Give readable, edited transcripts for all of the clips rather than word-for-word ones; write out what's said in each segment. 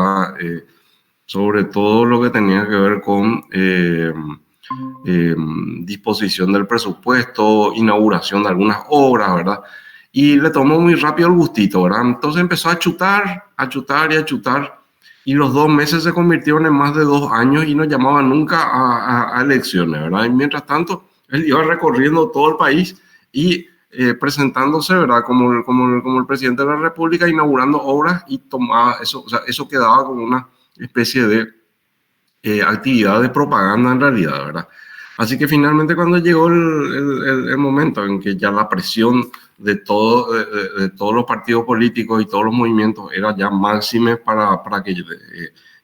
¿verdad? Sobre todo lo que tenía que ver con disposición del presupuesto, inauguración de algunas obras, ¿verdad? Y le tomó muy rápido el gustito, ¿verdad? Entonces empezó a chutar y a chutar. Y los 2 meses se convirtieron en más de 2 años y no llamaban nunca a elecciones, ¿verdad? Y mientras tanto, él iba recorriendo todo el país y presentándose, ¿verdad? Como el presidente de la República, inaugurando obras y tomaba eso, o sea, eso quedaba como una especie de actividad de propaganda en realidad, ¿verdad? Así que finalmente cuando llegó el momento en que ya la presión de todos los partidos políticos y todos los movimientos era ya máxime para que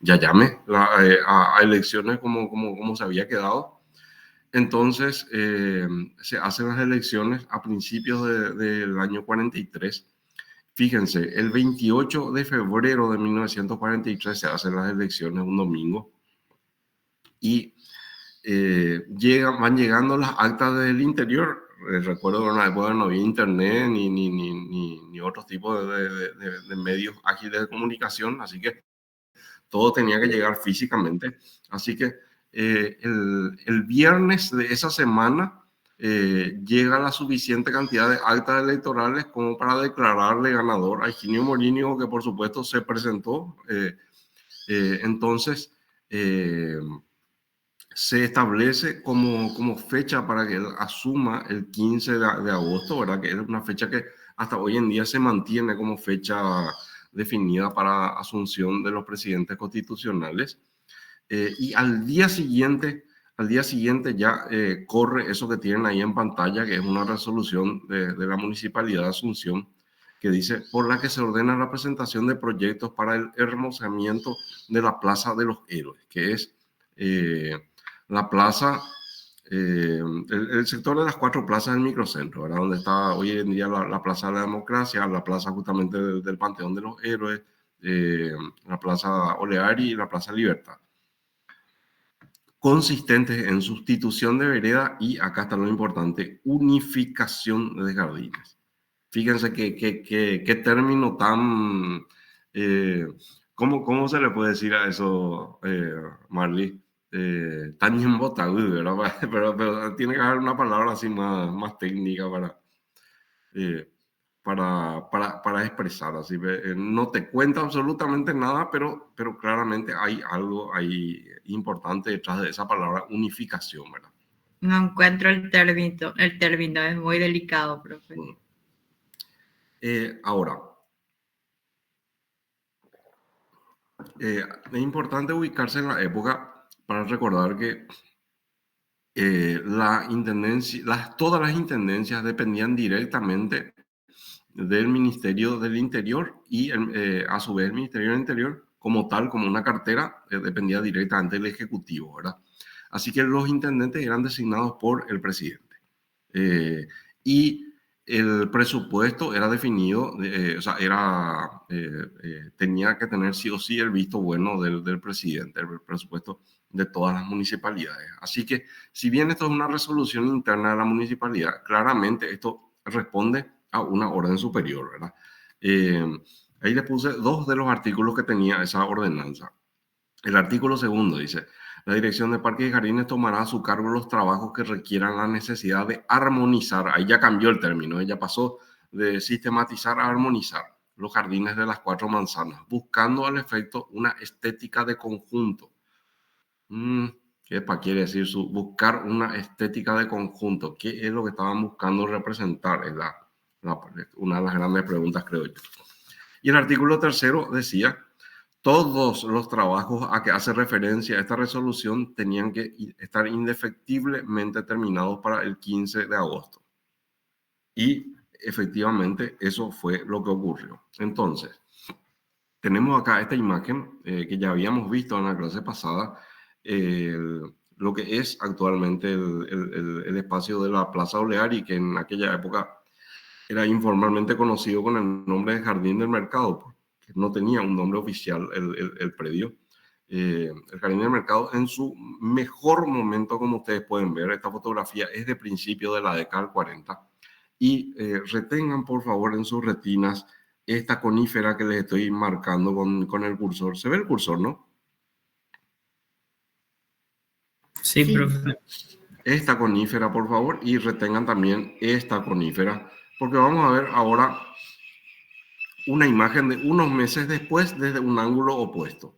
ya llame a elecciones como se había quedado, entonces se hacen las elecciones a principios del año 43. Fíjense, el 28 de febrero de 1943 se hacen las elecciones, un domingo, y van llegando las actas del interior. Recuerdo que en una época no había internet ni otro tipo de medios ágiles de comunicación, así que todo tenía que llegar físicamente. Así que el viernes de esa semana llega la suficiente cantidad de actas electorales como para declararle ganador a Higinio Morínigo, que por supuesto se presentó. Entonces, se establece como fecha para que él asuma el 15 de agosto, ¿verdad? Que es una fecha que hasta hoy en día se mantiene como fecha definida para asunción de los presidentes constitucionales. Y al día siguiente ya corre eso que tienen ahí en pantalla, que es una resolución de la Municipalidad de Asunción, que dice, por la que se ordena la presentación de proyectos para el hermosamiento de la Plaza de los Héroes, que es la plaza, el sector de las 4 plazas del microcentro, ¿verdad? Donde está hoy en día la Plaza de la Democracia, la plaza justamente del Panteón de los Héroes, la Plaza Oleari y la Plaza Libertad, consistentes en sustitución de vereda y, acá está lo importante, unificación de jardines. Fíjense qué término tan... ¿cómo se le puede decir a eso, Marley? Tan embotado, ¿verdad? Pero tiene que haber una palabra así más técnica eh, para expresar. Así, no te cuenta absolutamente nada, pero claramente hay algo ahí importante detrás de esa palabra unificación, ¿verdad? No encuentro el término es muy delicado, profe. Ahora, es importante ubicarse en la época para recordar que todas las intendencias dependían directamente del Ministerio del Interior y a su vez el Ministerio del Interior como tal, como una cartera, dependía directamente del Ejecutivo, ¿verdad? Así que los intendentes eran designados por el presidente. Y el presupuesto era definido, o sea, tenía que tener sí o sí el visto bueno del presidente, el presupuesto de todas las municipalidades. Así que, si bien esto es una resolución interna de la municipalidad, claramente esto responde a una orden superior, ¿verdad? Ahí le puse 2 de los artículos que tenía esa ordenanza. El artículo 2 dice, la Dirección de Parques y Jardines tomará a su cargo los trabajos que requieran la necesidad de armonizar, ahí ya cambió el término, ya pasó de sistematizar a armonizar los jardines de las 4 manzanas, buscando al efecto una estética de conjunto. ¿Qué quiere decir buscar una estética de conjunto? ¿Qué es lo que estaban buscando representar? Es una de las grandes preguntas, creo yo. Y el artículo 3 decía, todos los trabajos a que hace referencia esta resolución tenían que estar indefectiblemente terminados para el 15 de agosto. Y efectivamente eso fue lo que ocurrió. Entonces, tenemos acá esta imagen que ya habíamos visto en la clase pasada, lo que es actualmente el espacio de la Plaza Oleari, que en aquella época era informalmente conocido con el nombre de Jardín del Mercado, porque no tenía un nombre oficial el predio. El Jardín del Mercado en su mejor momento, como ustedes pueden ver, esta fotografía es de principio de la década del 40. Y retengan por favor en sus retinas esta conífera que les estoy marcando con el cursor. ¿Se ve el cursor, no? Sí, Sí. profe. Esta conífera, por favor, y retengan también esta conífera, porque vamos a ver ahora una imagen de unos meses después desde un ángulo opuesto.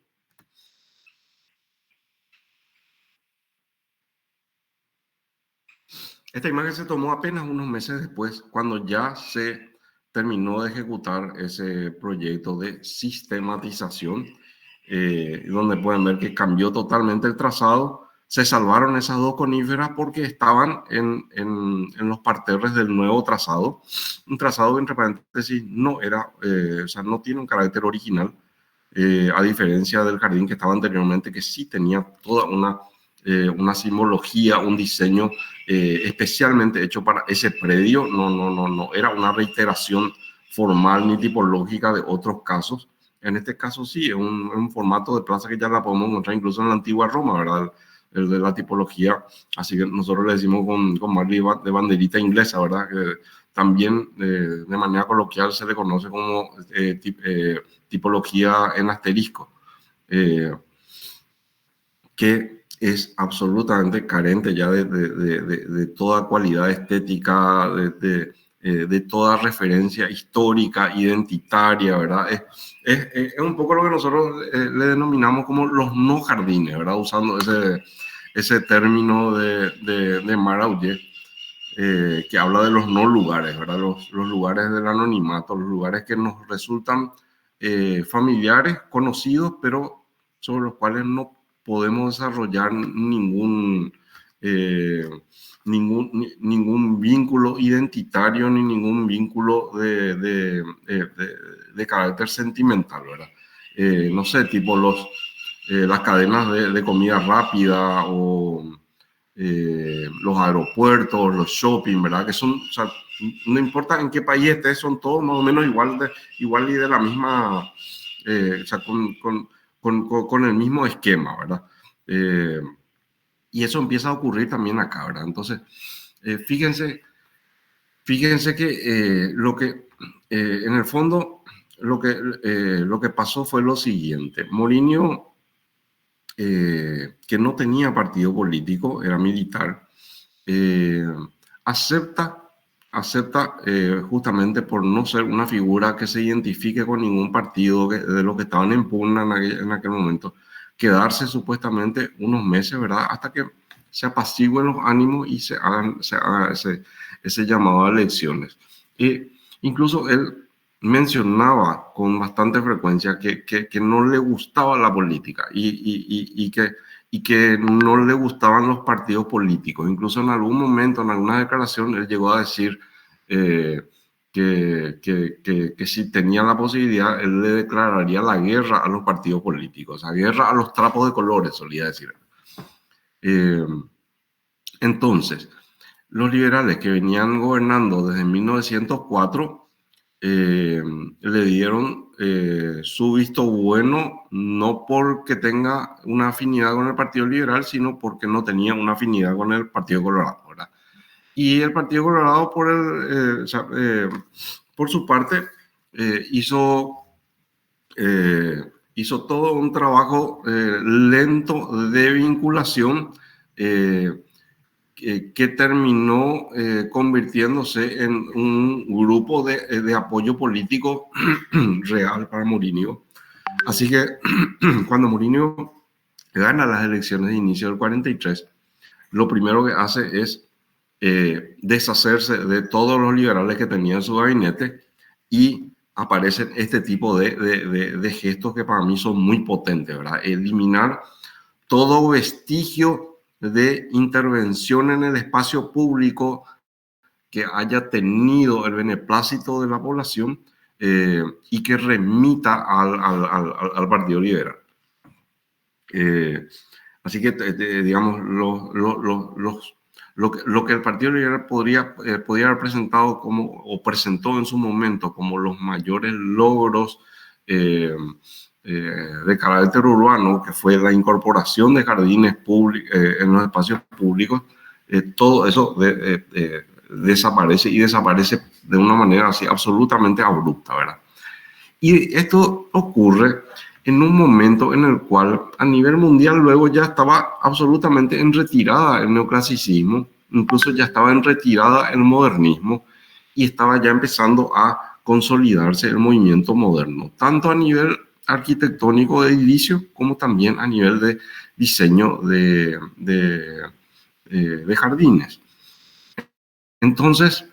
Esta imagen se tomó apenas unos meses después, cuando ya se terminó de ejecutar ese proyecto de sistematización, donde pueden ver que cambió totalmente el trazado. Se salvaron esas dos coníferas porque estaban en los parterres del nuevo trazado. Un trazado que, entre paréntesis, no era, o sea, no tiene un carácter original, a diferencia del jardín que estaba anteriormente, que sí tenía toda una simbología, un diseño especialmente hecho para ese predio. No era una reiteración formal ni tipológica de otros casos. En este caso sí, es un formato de plaza que ya la podemos encontrar incluso en la antigua Roma, ¿verdad? El de la tipología, así que nosotros le decimos con Marley de banderita inglesa, ¿verdad? Que también de manera coloquial se le conoce como tipología en asterisco, que es absolutamente carente ya de toda cualidad estética, de toda referencia histórica, identitaria, ¿verdad? Es un poco lo que nosotros le denominamos como los no jardines, ¿verdad? Usando ese término de Maraulle, que habla de los no lugares, ¿verdad? Los lugares del anonimato, los lugares que nos resultan familiares, conocidos, pero sobre los cuales no podemos desarrollar eh, ningún vínculo identitario ni ningún vínculo de carácter sentimental, ¿verdad? No sé, tipo las cadenas de comida rápida o los aeropuertos, los shopping, ¿verdad? Que son, o sea, no importa en qué país estés, son todos más o menos igual y de la misma, o sea, con el mismo esquema, ¿verdad? Y eso empieza a ocurrir también acá, ¿verdad? Entonces, fíjense que en el fondo, lo que pasó fue lo siguiente. Mourinho, que no tenía partido político, era militar, acepta justamente por no ser una figura que se identifique con ningún partido de los que estaban en pugna en aquel momento, quedarse supuestamente unos meses, ¿verdad? Hasta que se apacigüen los ánimos y se haga ese llamado a elecciones. Incluso él mencionaba con bastante frecuencia que no le gustaba la política y que no le gustaban los partidos políticos. Incluso en algún momento, en alguna declaración, él llegó a decir que si tenía la posibilidad, él le declararía la guerra a los partidos políticos, la guerra a los trapos de colores, solía decir. Entonces, los liberales que venían gobernando desde 1904 le dieron su visto bueno, no porque tenga una afinidad con el Partido Liberal, sino porque no tenía una afinidad con el Partido Colorado, ¿verdad? Y el Partido Colorado, por su parte, hizo todo un trabajo lento de vinculación, que terminó convirtiéndose en un grupo de apoyo político real para Mourinho. Así que cuando Mourinho gana las elecciones de inicio del 43, lo primero que hace es deshacerse de todos los liberales que tenía en su gabinete, y aparecen este tipo de gestos que para mí son muy potentes, ¿verdad? Eliminar todo vestigio de intervención en el espacio público que haya tenido el beneplácito de la población, y que remita al Partido Liberal. Así que, digamos, lo que el Partido Liberal podría haber presentado o presentó en su momento como los mayores logros de carácter urbano, que fue la incorporación de jardines en los espacios públicos, todo eso desaparece, y desaparece de una manera así absolutamente abrupta, ¿verdad? Y esto ocurre en un momento en el cual a nivel mundial luego ya estaba absolutamente en retirada el neoclasicismo, incluso ya estaba en retirada el modernismo y estaba ya empezando a consolidarse el movimiento moderno, tanto a nivel arquitectónico de edificios como también a nivel de diseño de jardines. Entonces,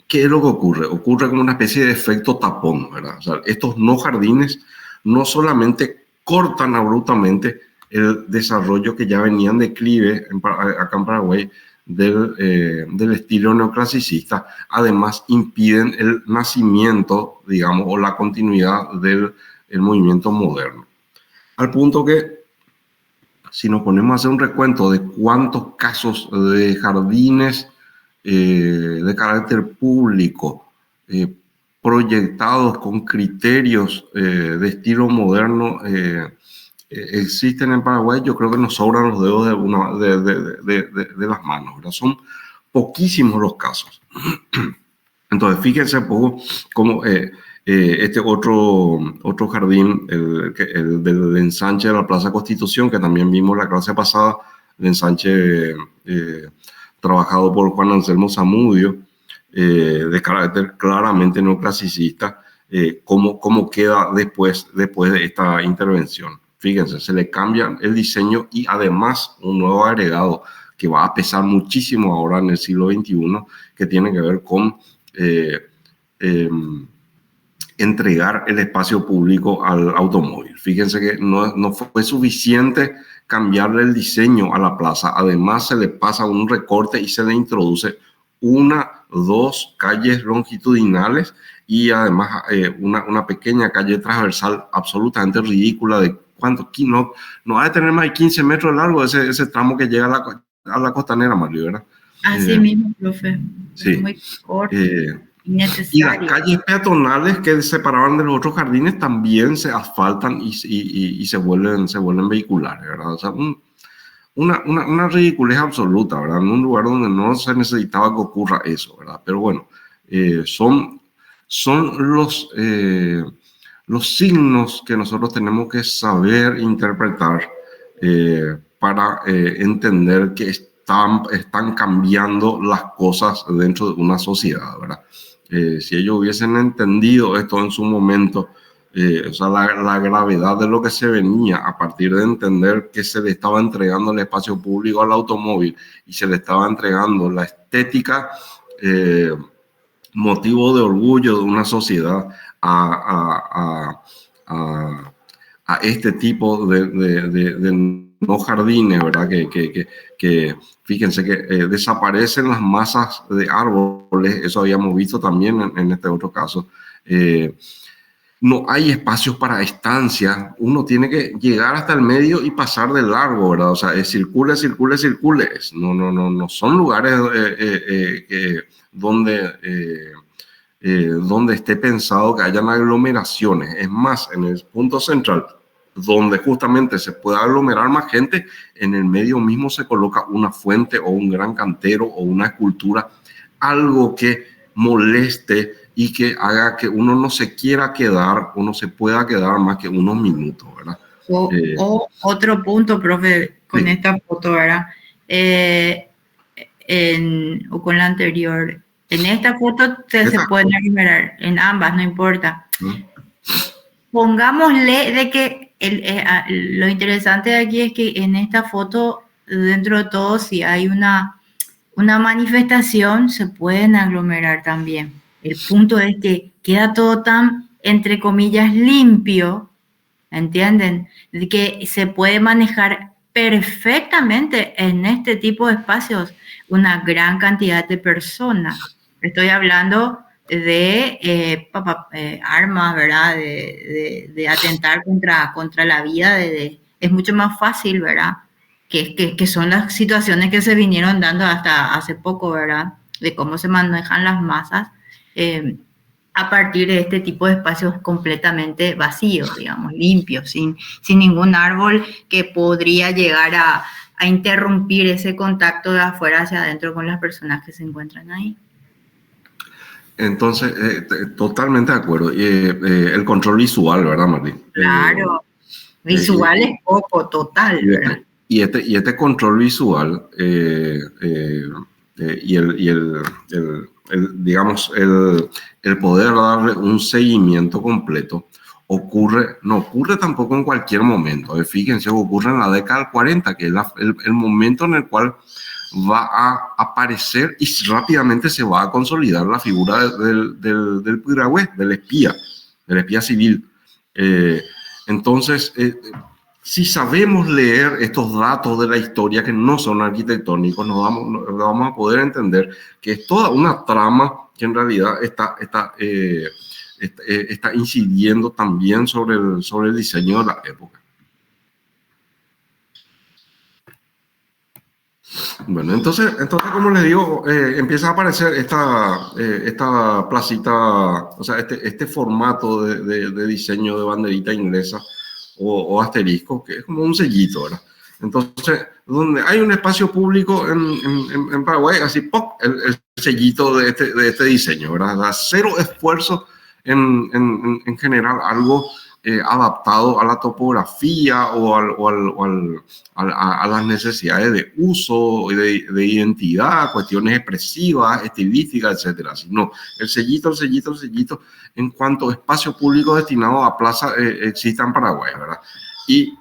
¿qué es lo que ocurre? Ocurre como una especie de efecto tapón, ¿verdad? O sea, estos no jardines no solamente cortan abruptamente el desarrollo que ya venía en declive acá en Paraguay del estilo neoclasicista, además impiden el nacimiento, digamos, o la continuidad del el movimiento moderno. Al punto que, si nos ponemos a hacer un recuento de cuántos casos de jardines de carácter público, proyectados con criterios de estilo moderno, existen en Paraguay, yo creo que nos sobran los dedos de las manos, ¿verdad? Son poquísimos los casos. Entonces, fíjense un poco cómo este otro jardín, el del ensanche de la Plaza Constitución, que también vimos la clase pasada, el ensanche trabajado por Juan Anselmo Zamudio, de carácter claramente neoclasicista, cómo queda después de esta intervención. Fíjense, se le cambia el diseño y además un nuevo agregado que va a pesar muchísimo ahora en el siglo XXI, que tiene que ver con entregar el espacio público al automóvil. Fíjense que no fue suficiente cambiarle el diseño a la plaza, además se le pasa un recorte y se le introduce dos calles longitudinales y además una pequeña calle transversal absolutamente ridícula de cuánto, no va a tener más de 15 metros largo ese tramo que llega a la costanera, Mario, ¿verdad? Así mismo, profe. Sí. Es muy corto. Y las calles peatonales que separaban de los otros jardines también se asfaltan y se vuelven vehiculares, ¿verdad? O sea, una ridiculez absoluta, ¿verdad? En un lugar donde no se necesitaba que ocurra eso, ¿verdad? Pero bueno, son los signos que nosotros tenemos que saber interpretar para entender que están cambiando las cosas dentro de una sociedad, ¿verdad? Si ellos hubiesen entendido esto en su momento, o sea, la gravedad de lo que se venía a partir de entender que se le estaba entregando el espacio público al automóvil y se le estaba entregando la estética, motivo de orgullo de una sociedad a este tipo de no jardines, ¿verdad? Que fíjense que desaparecen las masas de árboles, eso habíamos visto también en este otro caso. No hay espacios para estancia, uno tiene que llegar hasta el medio y pasar de largo, ¿verdad? O sea, circule. No son lugares donde esté pensado que hayan aglomeraciones. Es más, en el punto central, donde justamente se puede aglomerar más gente, en el medio mismo se coloca una fuente o un gran cantero o una escultura, algo que moleste y que haga que uno no se quiera quedar, uno se pueda quedar más que unos minutos, ¿verdad? O otro punto, profe, con sí. Esta foto, ¿verdad? O con la anterior. En esta foto se pueden aglomerar, en ambas, no importa. Pongámosle de que lo interesante de aquí es que en esta foto, dentro de todo, si hay una manifestación, se pueden aglomerar también. El punto es que queda todo tan, entre comillas, limpio, ¿entienden? De que se puede manejar perfectamente en este tipo de espacios una gran cantidad de personas. Estoy hablando de armas, ¿verdad? De atentar contra la vida. Es mucho más fácil, ¿verdad? Que son las situaciones que se vinieron dando hasta hace poco, ¿verdad? De cómo se manejan las masas a partir de este tipo de espacios completamente vacíos, digamos, limpios, sin ningún árbol que podría llegar a interrumpir ese contacto de afuera hacia adentro con las personas que se encuentran ahí. Entonces, totalmente de acuerdo. El control visual, ¿verdad, Martín? Claro, Y, visual es poco, total, y ¿verdad? este control visual digamos, el poder darle un seguimiento completo no ocurre tampoco en cualquier momento. Fíjense, ocurre en la década del 40, que es el momento en el cual va a aparecer y rápidamente se va a consolidar la figura del piragüe, del espía civil. Entonces, si sabemos leer estos datos de la historia que no son arquitectónicos, vamos a poder entender que es toda una trama que en realidad está incidiendo también sobre el diseño de la época. Bueno, entonces como les digo, empieza a aparecer esta placita, o sea, este formato de diseño de banderita inglesa o asterisco, que es como un sellito, ¿verdad? Entonces, donde hay un espacio público en Paraguay, así, ¡pop!, el sellito de este diseño, ¿verdad? Da cero esfuerzo en generar algo adaptado a la topografía a las necesidades de uso, de identidad, cuestiones expresivas, estilísticas, etcétera. Sino el sellito, en cuanto a espacio público destinado a plaza exista en Paraguay, ¿verdad? Y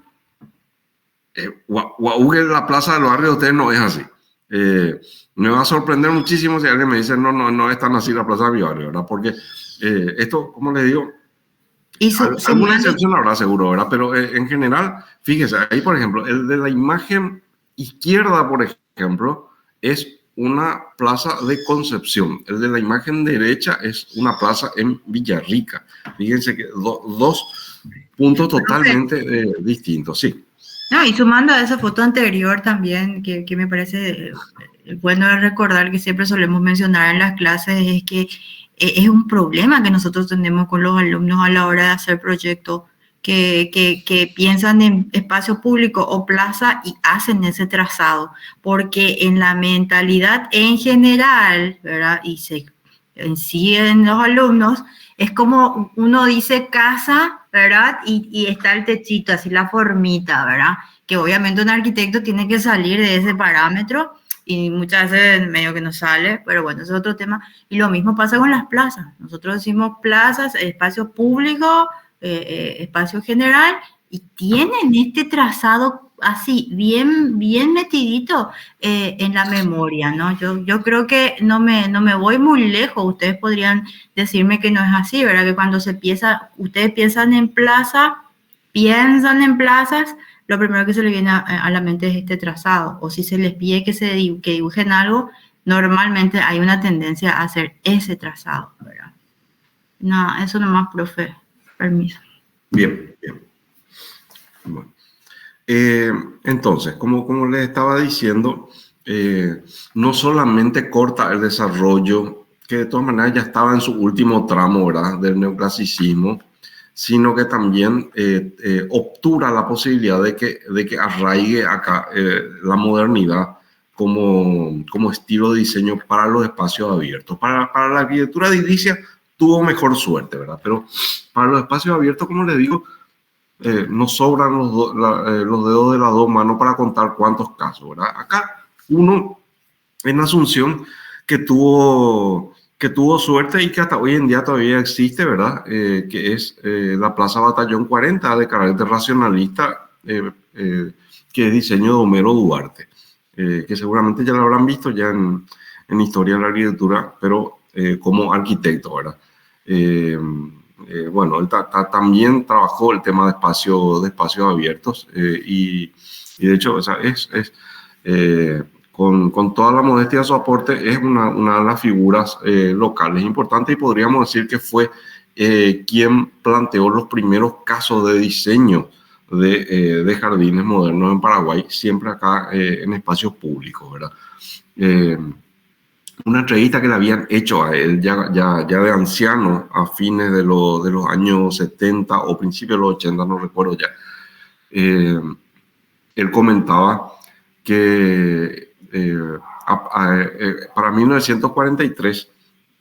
la plaza del barrio de ustedes no es así. Me va a sorprender muchísimo si alguien me dice, no es tan así la plaza de mi barrio, ¿verdad? Porque esto, como les digo, Y alguna excepción habrá seguro, ¿verdad? Pero en general, fíjese, ahí por ejemplo, el de la imagen izquierda, por ejemplo, es una plaza de Concepción. El de la imagen derecha es una plaza en Villarrica. Fíjense que dos puntos totalmente distintos, sí. no, y sumando a esa foto anterior también, que me parece bueno recordar que siempre solemos mencionar en las clases, es que es un problema que nosotros tenemos con los alumnos a la hora de hacer proyectos que piensan en espacio público o plaza y hacen ese trazado, porque en la mentalidad en general, ¿verdad? Y se en los alumnos, es como uno dice casa, ¿verdad? Y está el techito, así la formita, ¿verdad? Que obviamente un arquitecto tiene que salir de ese parámetro y muchas veces medio que no sale, pero bueno, ese es otro tema. Y lo mismo pasa con las plazas. Nosotros decimos plazas, espacio público, espacio general, y tienen este trazado así, bien metidito en la memoria, ¿no? Yo creo que no me voy muy lejos. Ustedes podrían decirme que no es así, ¿verdad? Que cuando ustedes piensan en plazas, lo primero que se les viene a la mente es este trazado. O si se les pide que dibujen algo, normalmente hay una tendencia a hacer ese trazado, ¿verdad? No, eso nomás, profe. Permiso. Bien. Bueno. Entonces, como les estaba diciendo, no solamente corta el desarrollo, que de todas maneras ya estaba en su último tramo, ¿verdad?, del neoclasicismo, sino que también obtura la posibilidad de que arraigue acá la modernidad como estilo de diseño para los espacios abiertos. Para la arquitectura edilicia tuvo mejor suerte, ¿verdad? Pero para los espacios abiertos, como les digo, nos sobran los dedos de las dos manos para contar cuántos casos, ¿verdad? Acá uno en Asunción que tuvo suerte y que hasta hoy en día todavía existe, ¿verdad? Que es la Plaza Batallón 40 de carácter racionalista, que es diseño de Homero Duarte, que seguramente ya lo habrán visto ya en Historia de la Arquitectura, pero como arquitecto, ¿verdad? Bueno, él también trabajó el tema de espacios abiertos y de hecho, o sea, con toda la modestia de su aporte, es una de las figuras locales importantes y podríamos decir que fue quien planteó los primeros casos de diseño de jardines modernos en Paraguay, siempre acá en espacios públicos, ¿verdad? Una entrevista que le habían hecho a él ya de anciano a fines de los años 70 o principios de los 80, no recuerdo ya. Él comentaba que para 1943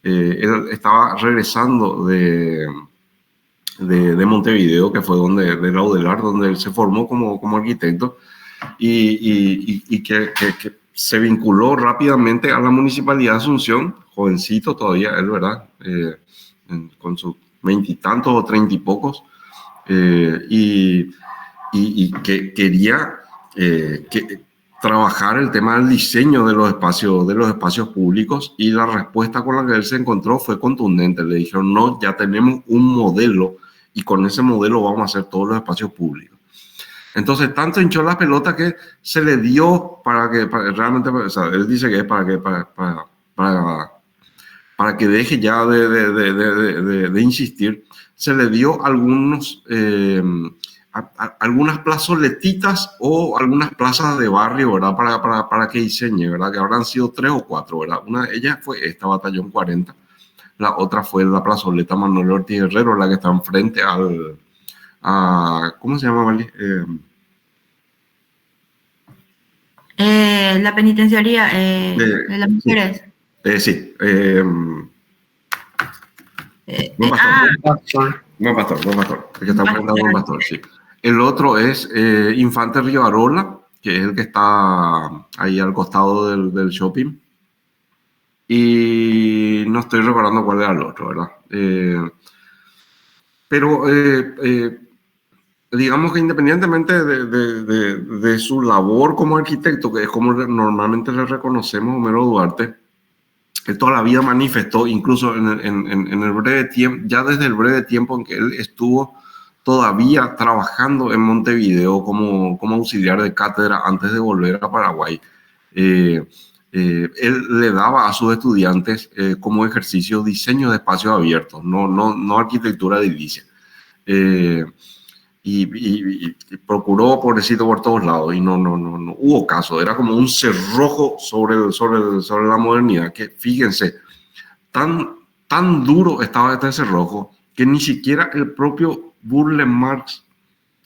Él estaba regresando de Montevideo, que fue de Laudelar, donde él se formó como arquitecto, y que se vinculó rápidamente a la Municipalidad de Asunción, jovencito todavía él, ¿verdad? Con sus veintitantos o treinta y pocos, y que quería trabajar el tema del diseño de los espacios públicos, y la respuesta con la que él se encontró fue contundente. Le dijeron, no, ya tenemos un modelo y con ese modelo vamos a hacer todos los espacios públicos. Entonces, tanto hinchó la pelota que se le dio realmente, o sea, él dice que es para que deje ya de insistir, se le dio algunas plazoletitas o algunas plazas de barrio, ¿verdad? Para que diseñe, ¿verdad? Que habrán sido 3 o 4, ¿verdad? Una de ellas fue esta, Batallón 40. La otra fue la plazoleta Manuel Ortiz Herrero, la que está enfrente ¿cómo se llama, Vali? La penitenciaría de las mujeres. Sí. Buen pastor. El que está enfrente a Buen Pastor, sí. El otro es Infante Rivarola, que es el que está ahí al costado del shopping. Y no estoy recordando cuál era el otro, ¿verdad? Pero digamos que independientemente de su labor como arquitecto, que es como normalmente le reconocemos a Homero Duarte, él toda la vida manifestó, incluso en el breve tiempo, ya desde el breve tiempo en que él estuvo todavía trabajando en Montevideo como auxiliar de cátedra antes de volver a Paraguay, él le daba a sus estudiantes como ejercicio diseño de espacios abiertos, no arquitectura de edilicia. Y procuró, pobrecito, por todos lados, y no hubo caso. Era como un cerrojo sobre la modernidad, que fíjense, tan duro estaba este cerrojo que ni siquiera el propio Burle Marx,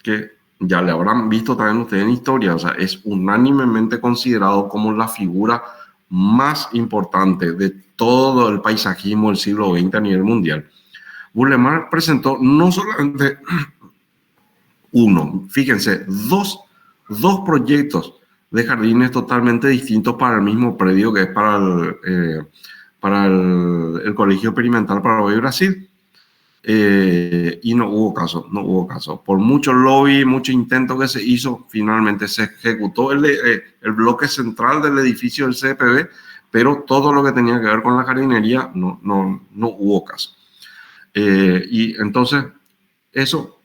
que ya le habrán visto también ustedes en historia, o sea, es unánimemente considerado como la figura más importante de todo el paisajismo del siglo XX a nivel mundial. Burle Marx presentó no solamente fíjense, dos proyectos de jardines totalmente distintos para el mismo predio, que es para el Colegio Experimental Paraguay y Brasil. Y no hubo caso. Por mucho lobby, mucho intento que se hizo, finalmente se ejecutó el bloque central del edificio del CPB, pero todo lo que tenía que ver con la jardinería no hubo caso. Y entonces eso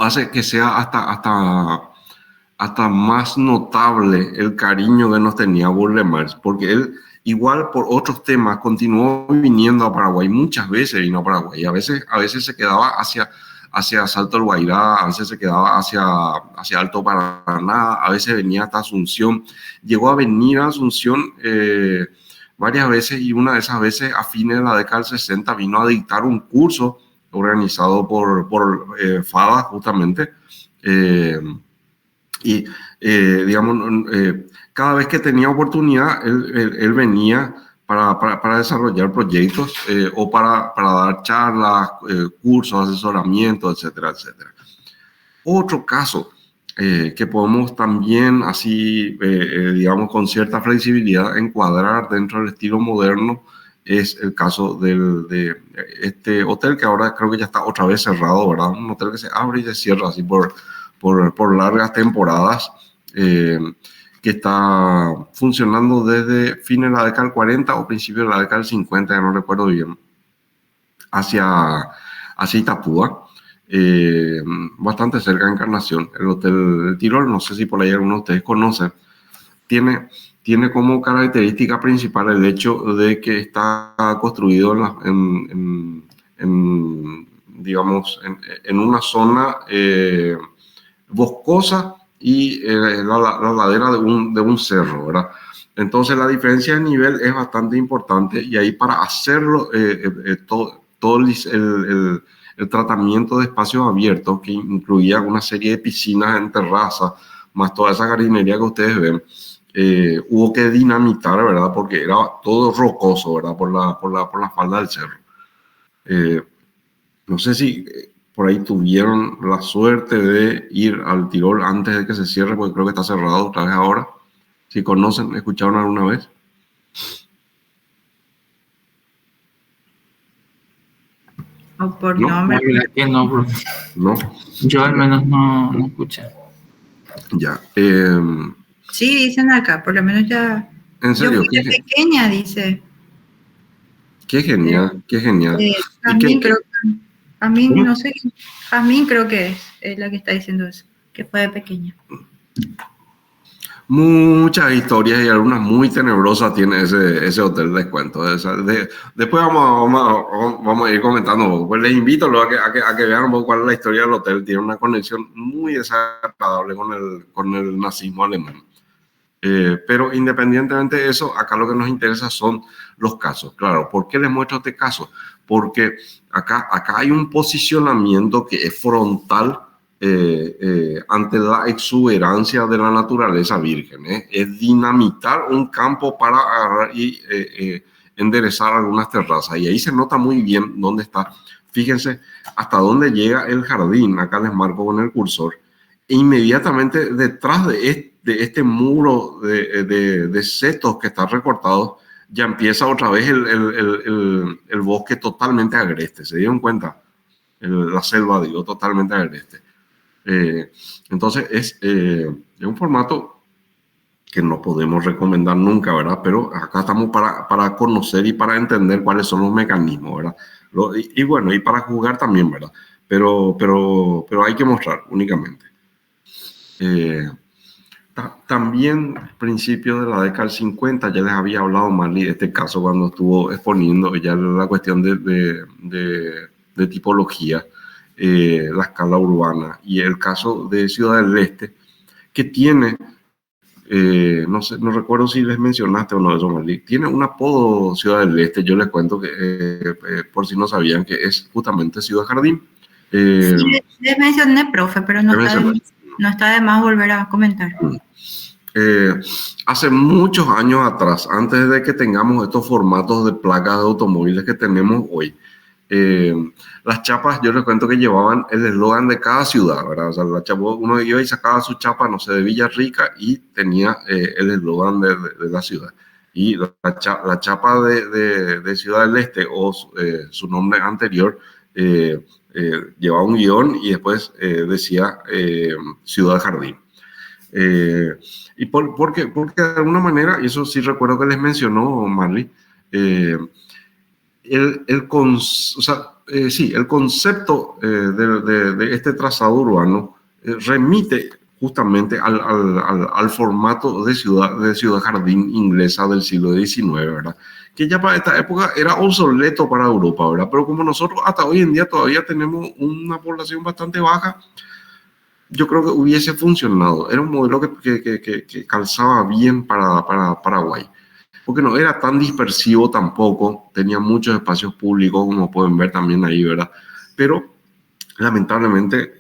hace que sea hasta más notable el cariño que nos tenía Burle Marx, porque él, igual por otros temas, continuó viniendo a Paraguay. Muchas veces vino a Paraguay. A veces se quedaba hacia Salto del Guairá, a veces se quedaba hacia Alto Paraná, a veces venía hasta Asunción. Llegó a venir a Asunción varias veces, y una de esas veces, a fines de la década del 60, vino a dictar un curso organizado por FADA, justamente. Digamos, cada vez que tenía oportunidad, él venía para desarrollar proyectos o para dar charlas, cursos, asesoramiento, etcétera, etcétera. Otro caso que podemos también, así, digamos, con cierta flexibilidad, encuadrar dentro del estilo moderno, es el caso de este hotel, que ahora creo que ya está otra vez cerrado, ¿verdad? Un hotel que se abre y se cierra así por largas temporadas, que está funcionando desde fines de la década del 40 o principios de la década del 50, ya no recuerdo bien, hacia Itapúa, bastante cerca de Encarnación. El Hotel del Tirol, no sé si por ahí algunos de ustedes conocen, tiene como característica principal el hecho de que está construido digamos, en una zona boscosa y la ladera de un cerro, ¿verdad? Entonces la diferencia de nivel es bastante importante, y ahí para hacerlo todo el tratamiento de espacios abiertos, que incluía una serie de piscinas en terraza, más toda esa jardinería que ustedes ven, hubo que dinamitar, ¿verdad? Porque era todo rocoso, ¿verdad? Por la falda del cerro. Eh, no sé si por ahí tuvieron la suerte de ir al Tirol antes de que se cierre, porque creo que está cerrado otra vez ahora. Si conocen, ¿escucharon alguna vez? O por ¿No? nombre. La verdad que no, bro. ¿No? Yo al menos no escuché. Ya. Sí, dicen acá, por lo menos ya. En Yo serio, fui de pequeña, dice. qué genial, qué genial. ¿Y Jazmín, creo que. Jazmín, cómo? no sé. Jazmín creo que es la que está diciendo eso, que fue de pequeña. Muchas historias y algunas muy tenebrosas tiene ese hotel, les cuento. Después vamos a ir comentando un poco. Pues les invito luego a que vean un poco cuál es la historia del hotel. Tiene una conexión muy desagradable con el nazismo alemán. Pero independientemente de eso, acá lo que nos interesa son los casos. Claro, ¿por qué les muestro este caso? Porque acá hay un posicionamiento que es frontal ante la exuberancia de la naturaleza virgen. Es dinamitar un campo para agarrar y enderezar algunas terrazas. Y ahí se nota muy bien dónde está. Fíjense hasta dónde llega el jardín. Acá les marco con el cursor. E inmediatamente detrás de este muro de setos que está recortado, ya empieza otra vez el bosque totalmente agreste. ¿Se dieron cuenta? La selva, digo, totalmente agreste. Entonces es un formato que no podemos recomendar nunca, ¿verdad? Pero acá estamos para conocer y para entender cuáles son los mecanismos, ¿verdad? Y bueno, y para jugar también, ¿verdad? Pero hay que mostrar únicamente. También a principios de la década del 50 ya les había hablado Marley de este caso cuando estuvo exponiendo ya la cuestión de tipología, la escala urbana y el caso de Ciudad del Este que tiene, no sé, no recuerdo si les mencionaste o no eso Marley, tiene un apodo Ciudad del Este, yo les cuento que por si no sabían que es justamente Ciudad Jardín. Sí, les mencioné, profe, pero no está de más volver a comentar. Hace muchos años atrás, antes de que tengamos estos formatos de placas de automóviles que tenemos hoy, las chapas, yo les cuento que llevaban el eslogan de cada ciudad, ¿verdad? O sea, uno iba y sacaba su chapa, no sé, de Villarrica y tenía el eslogan de la ciudad. Y la chapa de Ciudad del Este o su nombre anterior llevaba un guión y después decía Ciudad Jardín. Y porque de alguna manera, y eso sí recuerdo que les mencionó Marley, el concepto de este trazado urbano remite justamente al formato de ciudad jardín inglesa del siglo XIX, ¿verdad? Que ya para esta época era obsoleto para Europa, ¿verdad? Pero como nosotros hasta hoy en día todavía tenemos una población bastante baja, yo creo que hubiese funcionado. Era un modelo que calzaba bien para Paraguay, porque no era tan dispersivo tampoco, tenía muchos espacios públicos, como pueden ver también ahí, ¿verdad? Pero lamentablemente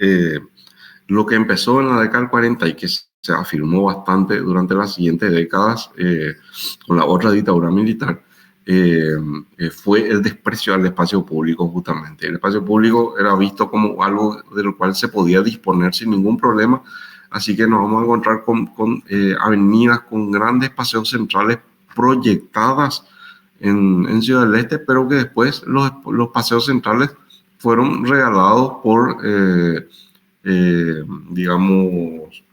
lo que empezó en la década del 40 y que se afirmó bastante durante las siguientes décadas con la otra dictadura militar, fue el desprecio al espacio público justamente. El espacio público era visto como algo del cual se podía disponer sin ningún problema, así que nos vamos a encontrar con avenidas con grandes paseos centrales proyectadas en Ciudad del Este, pero que después los paseos centrales fueron regalados por, digamos,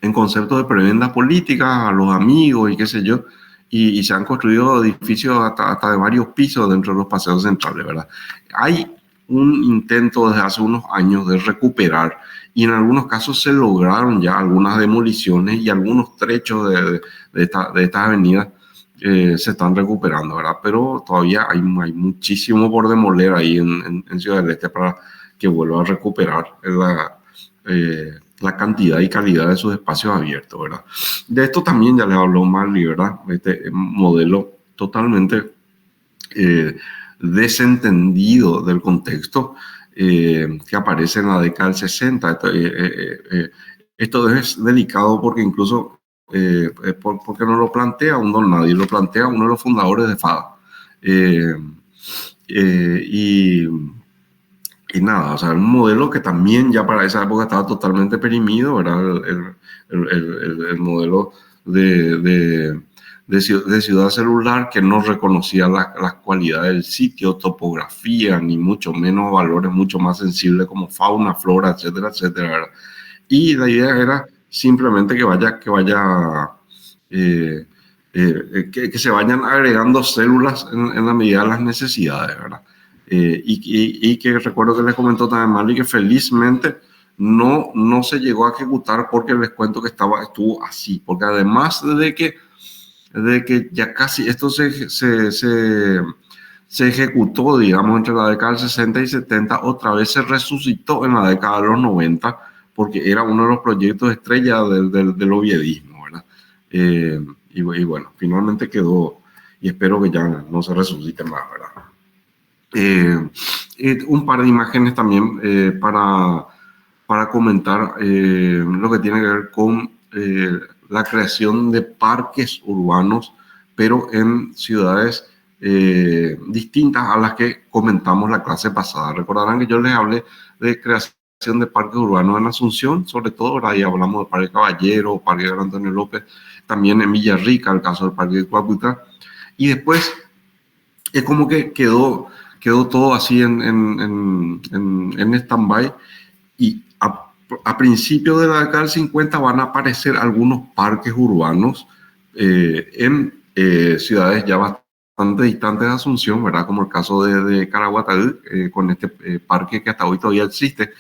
en conceptos de prebendas políticas a los amigos y qué sé yo, y se han construido edificios hasta de varios pisos dentro de los paseos centrales, ¿verdad? Hay un intento desde hace unos años de recuperar y en algunos casos se lograron ya algunas demoliciones y algunos trechos de estas avenidas se están recuperando, ¿verdad? Pero todavía hay muchísimo por demoler ahí en Ciudad del Este para que vuelva a recuperar la cantidad y calidad de sus espacios abiertos, ¿verdad? De esto también ya les habló Marley, ¿verdad? Este modelo totalmente desentendido del contexto que aparece en la década del 60. Esto es delicado porque incluso porque no lo plantea un don nadie, lo plantea uno de los fundadores de FADA. Y nada, o sea, un modelo que también ya para esa época estaba totalmente perimido, era el modelo de ciudad celular que no reconocía las cualidades del sitio, topografía, ni mucho menos valores mucho más sensibles como fauna, flora, etcétera, etcétera, ¿verdad? Y la idea era simplemente que se vayan agregando células en la medida de las necesidades, ¿verdad? Y que recuerdo que les comentó también Mali que felizmente no se llegó a ejecutar porque les cuento que estuvo así, porque además de que ya casi esto se ejecutó, digamos, entre la década del 60 y 70, otra vez se resucitó en la década de los 90, porque era uno de los proyectos estrella del oviedismo, ¿verdad? Y bueno, finalmente quedó, y espero que ya no se resucite más, ¿verdad? Un par de imágenes también para comentar lo que tiene que ver con la creación de parques urbanos, pero en ciudades distintas a las que comentamos la clase pasada. Recordarán que yo les hablé de creación de parques urbanos en Asunción, sobre todo, ahí hablamos del Parque Caballero, Parque Gran Antonio López, también en Villarrica, el caso del Parque de Cuacuta, y después es como que quedó todo así en stand-by, y a principios de la década del 50 van a aparecer algunos parques urbanos en ciudades ya bastante distantes de Asunción, ¿verdad? Como el caso de Caraguatá, con este parque que hasta hoy todavía existe,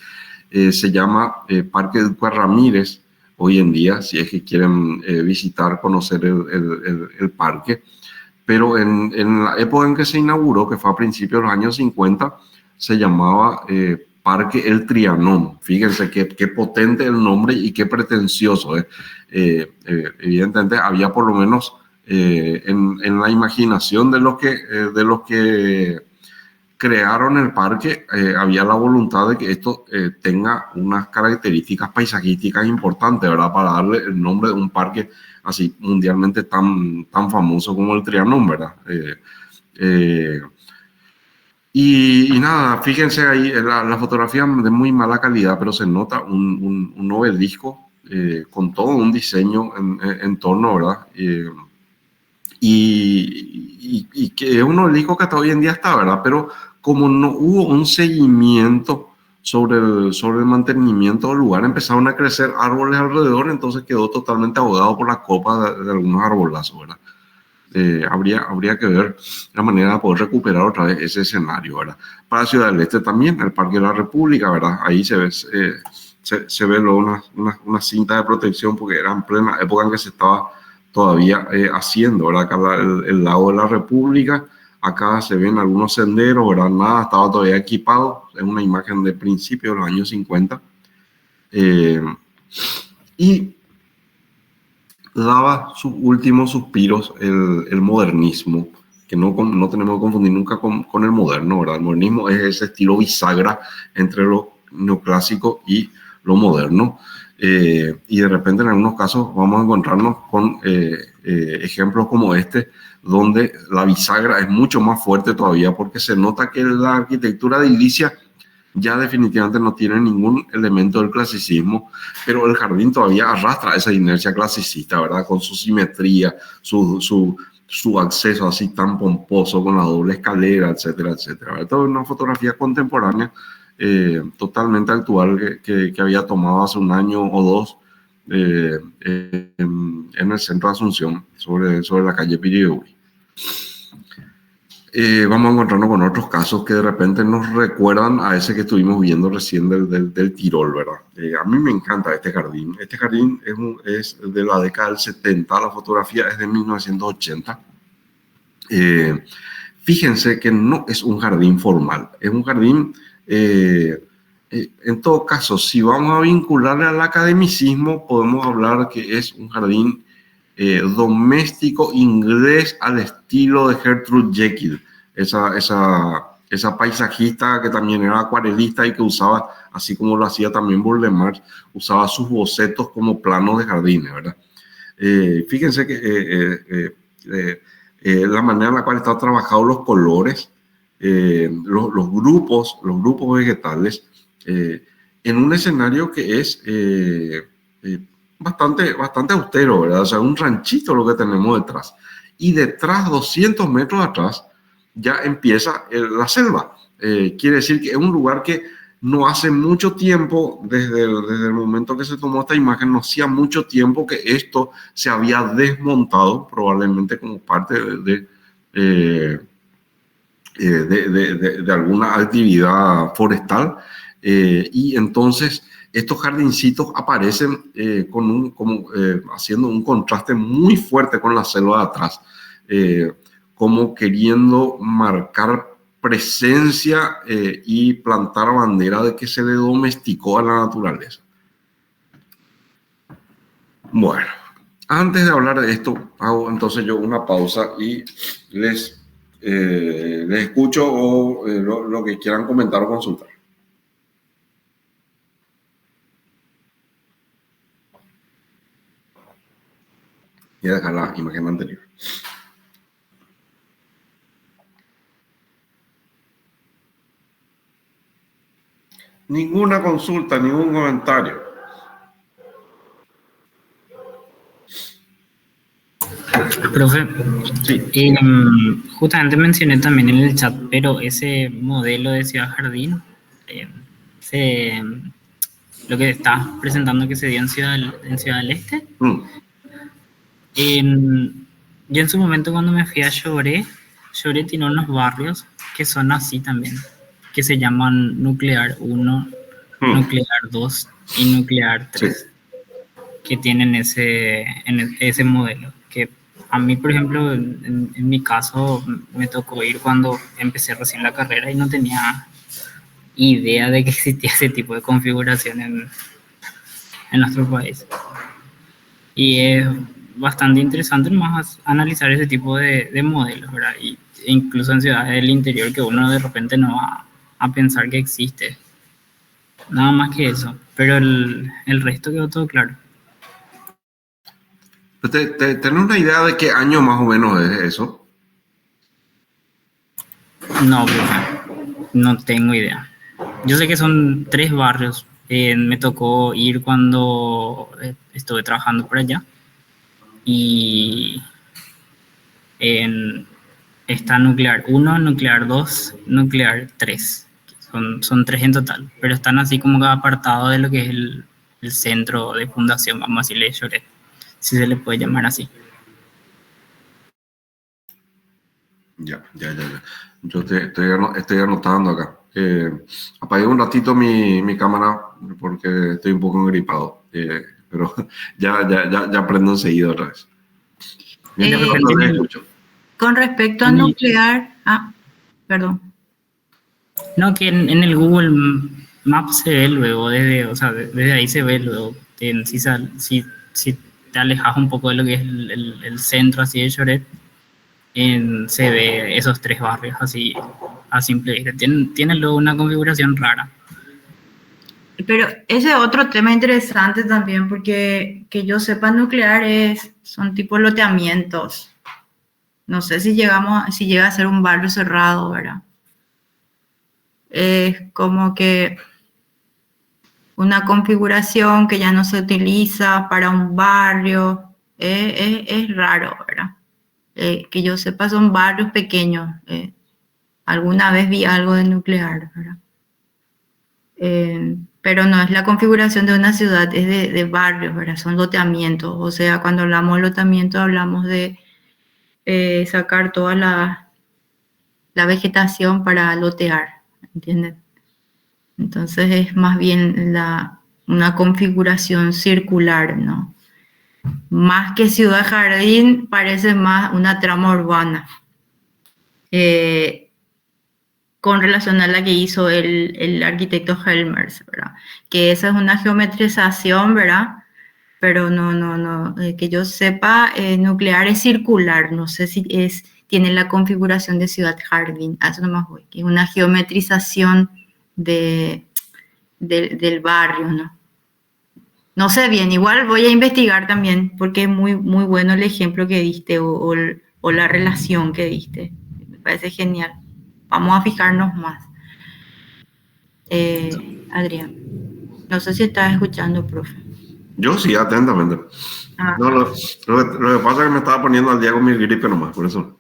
se llama Parque Eduardo Ramírez, hoy en día, si es que quieren visitar, conocer el parque. Pero en la época en que se inauguró, que fue a principios de los años 50, se llamaba Parque El Trianón. Fíjense qué potente el nombre y qué pretencioso. Evidentemente había por lo menos en la imaginación de los que crearon el parque, había la voluntad de que esto tenga unas características paisajísticas importantes, ¿verdad? Para darle el nombre de un parque así mundialmente tan famoso como el Trianón, ¿verdad? Y nada, fíjense ahí, la fotografía de muy mala calidad, pero se nota un obelisco con todo un diseño en torno, ¿verdad? Y que es un obelisco que hasta hoy en día está, ¿verdad? Pero como no hubo un seguimiento sobre el mantenimiento del lugar, empezaron a crecer árboles alrededor, entonces quedó totalmente ahogado por la copa de algunos arbolazos, ¿verdad? Habría que ver la manera de poder recuperar otra vez ese escenario, ¿verdad? Para Ciudad del Este también, el Parque de la República, ¿verdad? Ahí se ve luego una cinta de protección, porque era en plena época en que se estaba todavía haciendo, ¿verdad? Acá el lago de la República, acá se ven algunos senderos, ¿verdad? Nada estaba todavía equipado, es una imagen de principios de los años 50. Y daba sus últimos suspiros el modernismo, que no tenemos que confundir nunca con el moderno, ¿verdad? El modernismo es ese estilo bisagra entre lo neoclásico y lo moderno. Y de repente en algunos casos vamos a encontrarnos con ejemplos como este, donde la bisagra es mucho más fuerte todavía, porque se nota que la arquitectura edilicia ya definitivamente no tiene ningún elemento del clasicismo, pero el jardín todavía arrastra esa inercia clasicista, ¿verdad? Con su simetría, su acceso así tan pomposo, con la doble escalera, etcétera, etcétera. Esto es una fotografía contemporánea totalmente actual que había tomado hace un año o dos en el centro de Asunción, sobre la calle Pirigüí. Vamos a encontrarnos con otros casos que de repente nos recuerdan a ese que estuvimos viendo recién del Tirol, ¿verdad? A mí me encanta este jardín. Este jardín es de la década del 70, la fotografía es de 1980. Fíjense que no es un jardín formal, es un jardín, en todo caso, si vamos a vincularle al academicismo, podemos hablar que es un jardín doméstico inglés al estilo de Gertrude Jekyll, esa paisajista que también era acuarelista y que usaba, así como lo hacía también Baudelaire, usaba sus bocetos como planos de jardines, ¿verdad? Fíjense que la manera en la cual están trabajados los colores, los grupos vegetales, en un escenario que es bastante austero, ¿verdad? O sea, un ranchito lo que tenemos detrás. Y detrás, 200 metros atrás, ya empieza la selva. Quiere decir que es un lugar que no hace mucho tiempo, desde el momento que se tomó esta imagen, no hacía mucho tiempo que esto se había desmontado, probablemente como parte de alguna actividad forestal. Y entonces estos jardincitos aparecen haciendo un contraste muy fuerte con la selva de atrás, como queriendo marcar presencia y plantar bandera de que se le domesticó a la naturaleza. Bueno, antes de hablar de esto, hago entonces yo una pausa y les escucho o lo que quieran comentar o consultar. Voy a dejar la imagen anterior. Ninguna consulta, ningún comentario. Profe, Sí. justamente mencioné también en el chat, pero ese modelo de Ciudad Jardín, lo que está presentando que se dio en Ciudad del Este, yo en su momento cuando me fui a Lloré tiene unos barrios que son así también, que se llaman Nuclear 1, Nuclear 2 y Nuclear 3, sí, que tienen ese modelo. Que a mí, por ejemplo, en mi caso, me tocó ir cuando empecé recién la carrera y no tenía idea de que existía ese tipo de configuración en nuestro país. Y es bastante interesante más analizar ese tipo de modelos, ¿verdad? E incluso en ciudades del interior que uno de repente no va a pensar que existe. Nada más que eso. Pero el resto quedó todo claro. ¿Tenés una idea de qué año más o menos es eso? No, no tengo idea. Yo sé que son 3 barrios. Me tocó ir cuando estuve trabajando por allá. Y está Nuclear 1, Nuclear 2, Nuclear 3. Son 3 en total, pero están así como apartados de lo que es el centro de fundación, vamos a decirle Lloret, si se le puede llamar así. Ya. Yo estoy anotando acá. Apagué un ratito mi cámara porque estoy un poco engripado, pero ya prendo enseguida otra vez. Con respecto a Nuclear... perdón. No, que en el Google Maps se ve luego, desde ahí se ve luego. Si te alejas un poco de lo que es el centro así de Lloret, se ve esos 3 barrios así a simple vista. Tienen luego una configuración rara. Pero ese es otro tema interesante también, porque que yo sepa, Nuclear son tipo loteamientos. No sé si llega a ser un barrio cerrado, ¿verdad? Es como que una configuración que ya no se utiliza para un barrio. Es raro, ¿verdad? Que yo sepa, son barrios pequeños. Alguna vez vi algo de Nuclear, ¿verdad? Pero no es la configuración de una ciudad, es de barrios, ¿verdad? Son loteamientos. O sea, cuando hablamos de loteamiento, hablamos de sacar toda la vegetación para lotear, ¿entienden? Entonces es más bien una configuración circular, ¿no? Más que ciudad jardín, parece más una trama urbana. Con relación a la que hizo el arquitecto Helmers, ¿verdad? Que esa es una geometrización, ¿verdad? Pero no, que yo sepa, Nuclear es circular, no sé si tiene la configuración de ciudad jardín, a eso nomás voy, que es una geometrización del barrio, ¿no? No sé bien, igual voy a investigar también, porque es muy, muy bueno el ejemplo que diste o la relación que diste. Me parece genial. Vamos a fijarnos más. Adrián, no sé si estás escuchando, profe. Yo sí, atentamente. Ah. No, lo que pasa es que me estaba poniendo al día con mi gripe nomás, por eso.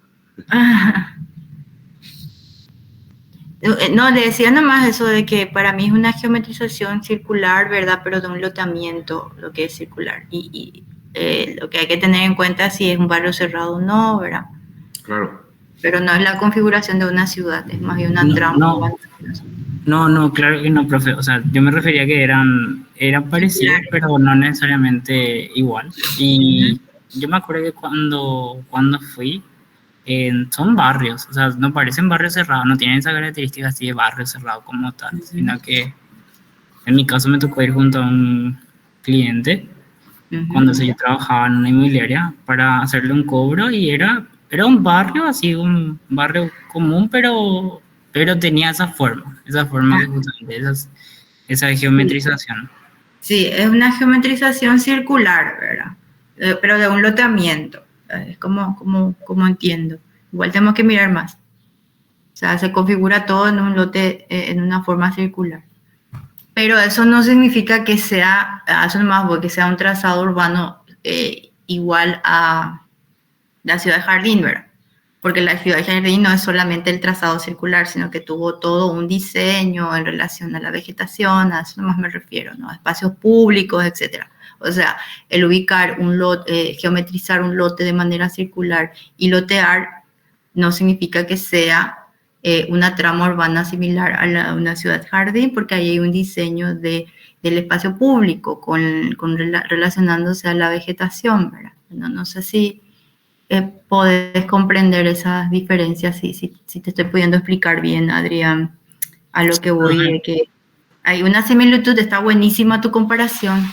No, le decía nomás eso de que para mí es una geometrización circular, ¿verdad? Pero de un lotamiento, lo que es circular. Lo que hay que tener en cuenta es si es un barrio cerrado o no, ¿verdad? Claro. Pero no es la configuración de una ciudad, es más bien una No, trama. no, claro que no, profe. O sea, yo me refería a que eran parecidos, pero no necesariamente igual. Y yo me acuerdo que cuando fui, son barrios, o sea, no parecen barrios cerrados, no tienen esa característica así de barrio cerrado como tal, sino que en mi caso me tocó ir junto a un cliente cuando yo trabajaba en una inmobiliaria para hacerle un cobro y era un barrio así, un barrio común, pero tenía esa forma de justamente esa geometrización. Sí, es una geometrización circular, ¿verdad? Pero de un lotamiento, es como entiendo. Igual tenemos que mirar más. O sea, se configura todo en un lote, en una forma circular. Pero eso no significa que sea, eso nomás, porque sea un trazado urbano igual a la ciudad de Jardín, ¿verdad? Porque la ciudad de Jardín no es solamente el trazado circular, sino que tuvo todo un diseño en relación a la vegetación, a eso nomás me refiero, ¿no? Espacios públicos, etcétera. O sea, el ubicar un lote, geometrizar un lote de manera circular y lotear no significa que sea una trama urbana similar a una ciudad jardín, porque ahí hay un diseño del espacio público relacionándose a la vegetación, ¿verdad? No sé si podés comprender esas diferencias, si te estoy pudiendo explicar bien, Adrián, a lo que voy, de que hay una similitud, está buenísima tu comparación,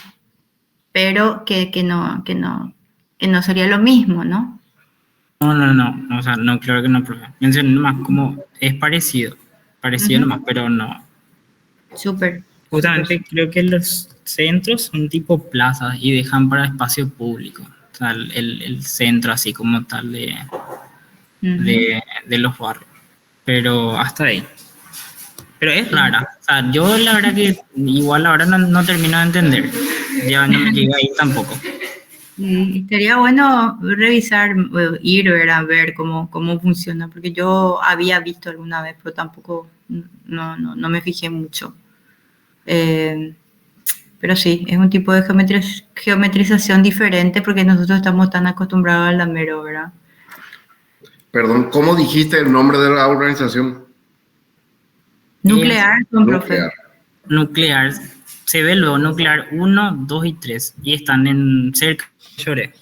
pero que no sería lo mismo, ¿no? No, o sea, no, claro que no, profe. Mencioné nomás como es parecido nomás, pero no. Súper. Justamente creo que los centros son tipo plazas y dejan para espacio público. O sea, el centro así como tal de los barrios. Pero hasta ahí. Pero es rara. O sea, yo la verdad que igual ahora no termino de entender. Ya no me llega ahí tampoco. Sería bueno revisar, ir a ver cómo funciona, porque yo había visto alguna vez, pero tampoco no me fijé mucho. Pero sí, es un tipo de geometrización diferente porque nosotros estamos tan acostumbrados al lamero, ¿verdad? Perdón, ¿cómo dijiste el nombre de la organización? Nuclear, profe. Nuclear. Se ve luego nuclear 1, 2 y 3 y están en cerca de Lloré.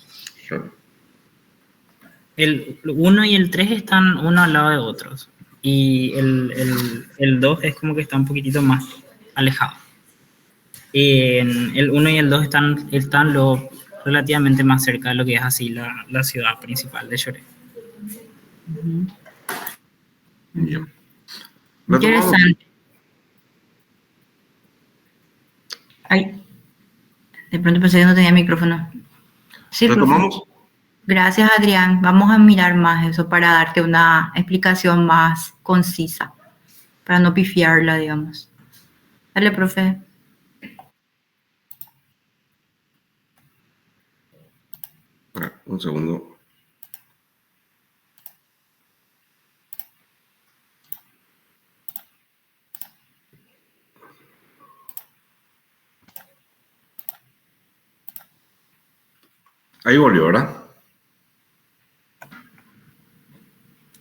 El 1 y el 3 están uno al lado de otros y el 2 es como que está un poquitito más alejado. El 1 y el 2 están luego relativamente más cerca de lo que es así la ciudad principal de Lloré. Bien. Interesante. Ay, de pronto pensé que no tenía micrófono. Sí, ¿Retomamos? Gracias, Adrián. Vamos a mirar más eso para darte una explicación más concisa, para no pifiarla, digamos. Dale, profe. Un segundo. Ahí volvió, ¿verdad?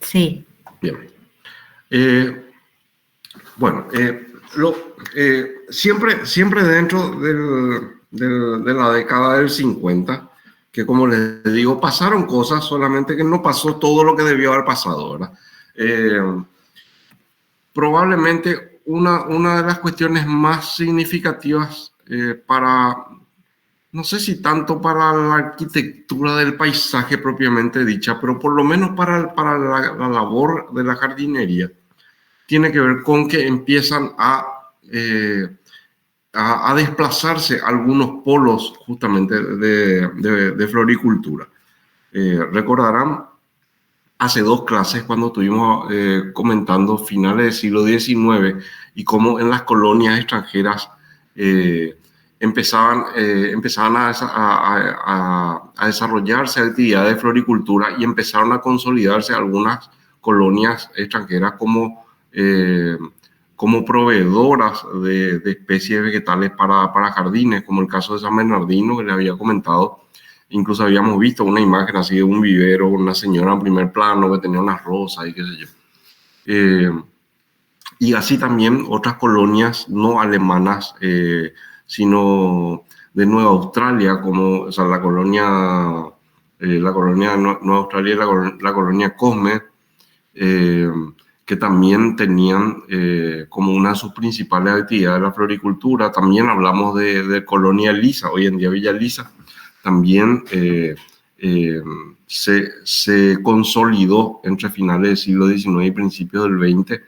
Sí. Bien. Bueno, siempre dentro de la década del 50, que como les digo, pasaron cosas, solamente que no pasó todo lo que debió haber pasado, ¿verdad? Probablemente una de las cuestiones más significativas no sé si tanto para la arquitectura del paisaje propiamente dicha, pero por lo menos para la labor de la jardinería, tiene que ver con que empiezan a a desplazarse algunos polos justamente de floricultura. Recordarán hace 2 clases cuando estuvimos comentando finales del siglo XIX y cómo en las colonias extranjeras empezaban a desarrollarse actividades de floricultura y empezaron a consolidarse algunas colonias extranjeras como proveedoras de especies vegetales para jardines, como el caso de San Bernardino que les había comentado. Incluso habíamos visto una imagen así de un vivero con una señora en primer plano que tenía unas rosas y qué sé yo. Y así también otras colonias no alemanas, sino de Nueva Australia, como o sea, la colonia Nueva Australia y la colonia Cosme, que también tenían como una de sus principales actividades la floricultura. También hablamos de colonia Elisa, hoy en día Villa Elisa. También se consolidó entre finales del siglo XIX y principios del XX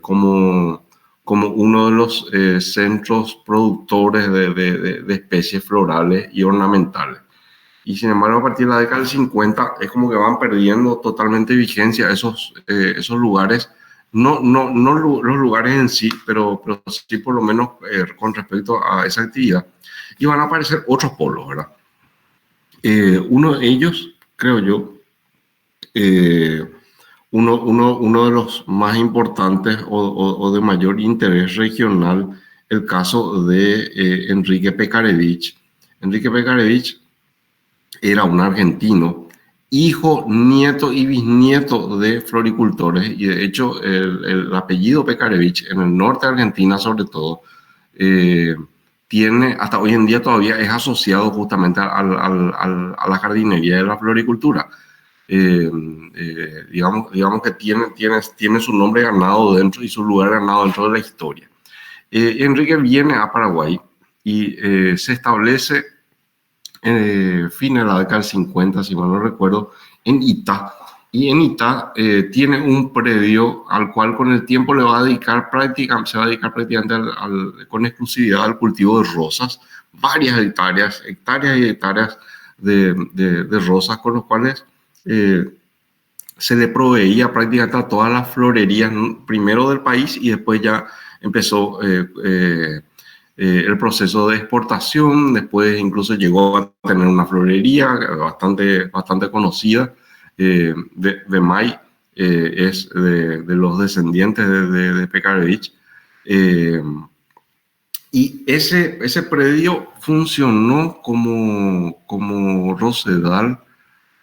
como uno de los centros productores de especies florales y ornamentales. Y sin embargo, a partir de la década del 50 es como que van perdiendo totalmente vigencia esos lugares, no los lugares en sí, pero sí por lo menos con respecto a esa actividad. Y van a aparecer otros polos, ¿verdad? Uno de ellos, creo yo, uno de los más importantes o de mayor interés regional, el caso de Enrique Pekarevich. Enrique Pekarevich era un argentino, hijo, nieto y bisnieto de floricultores, y de hecho el apellido Pekarevich en el norte de Argentina sobre todo, tiene, hasta hoy en día todavía es asociado justamente a la jardinería de la floricultura. Digamos que tiene su nombre ganado dentro y su lugar ganado dentro de la historia. Enrique viene a Paraguay y se establece fin de la década del 50, si mal no recuerdo, en Itá. Y en Itá tiene un predio al cual con el tiempo se va a dedicar prácticamente con exclusividad al cultivo de rosas, varias hectáreas y hectáreas de rosas, con los cuales se le proveía prácticamente a todas las florerías, primero del país, y después ya empezó el proceso de exportación. Después incluso llegó a tener una florería bastante conocida. Vemay es de los descendientes de Pekarevich. Y ese predio funcionó como rosedal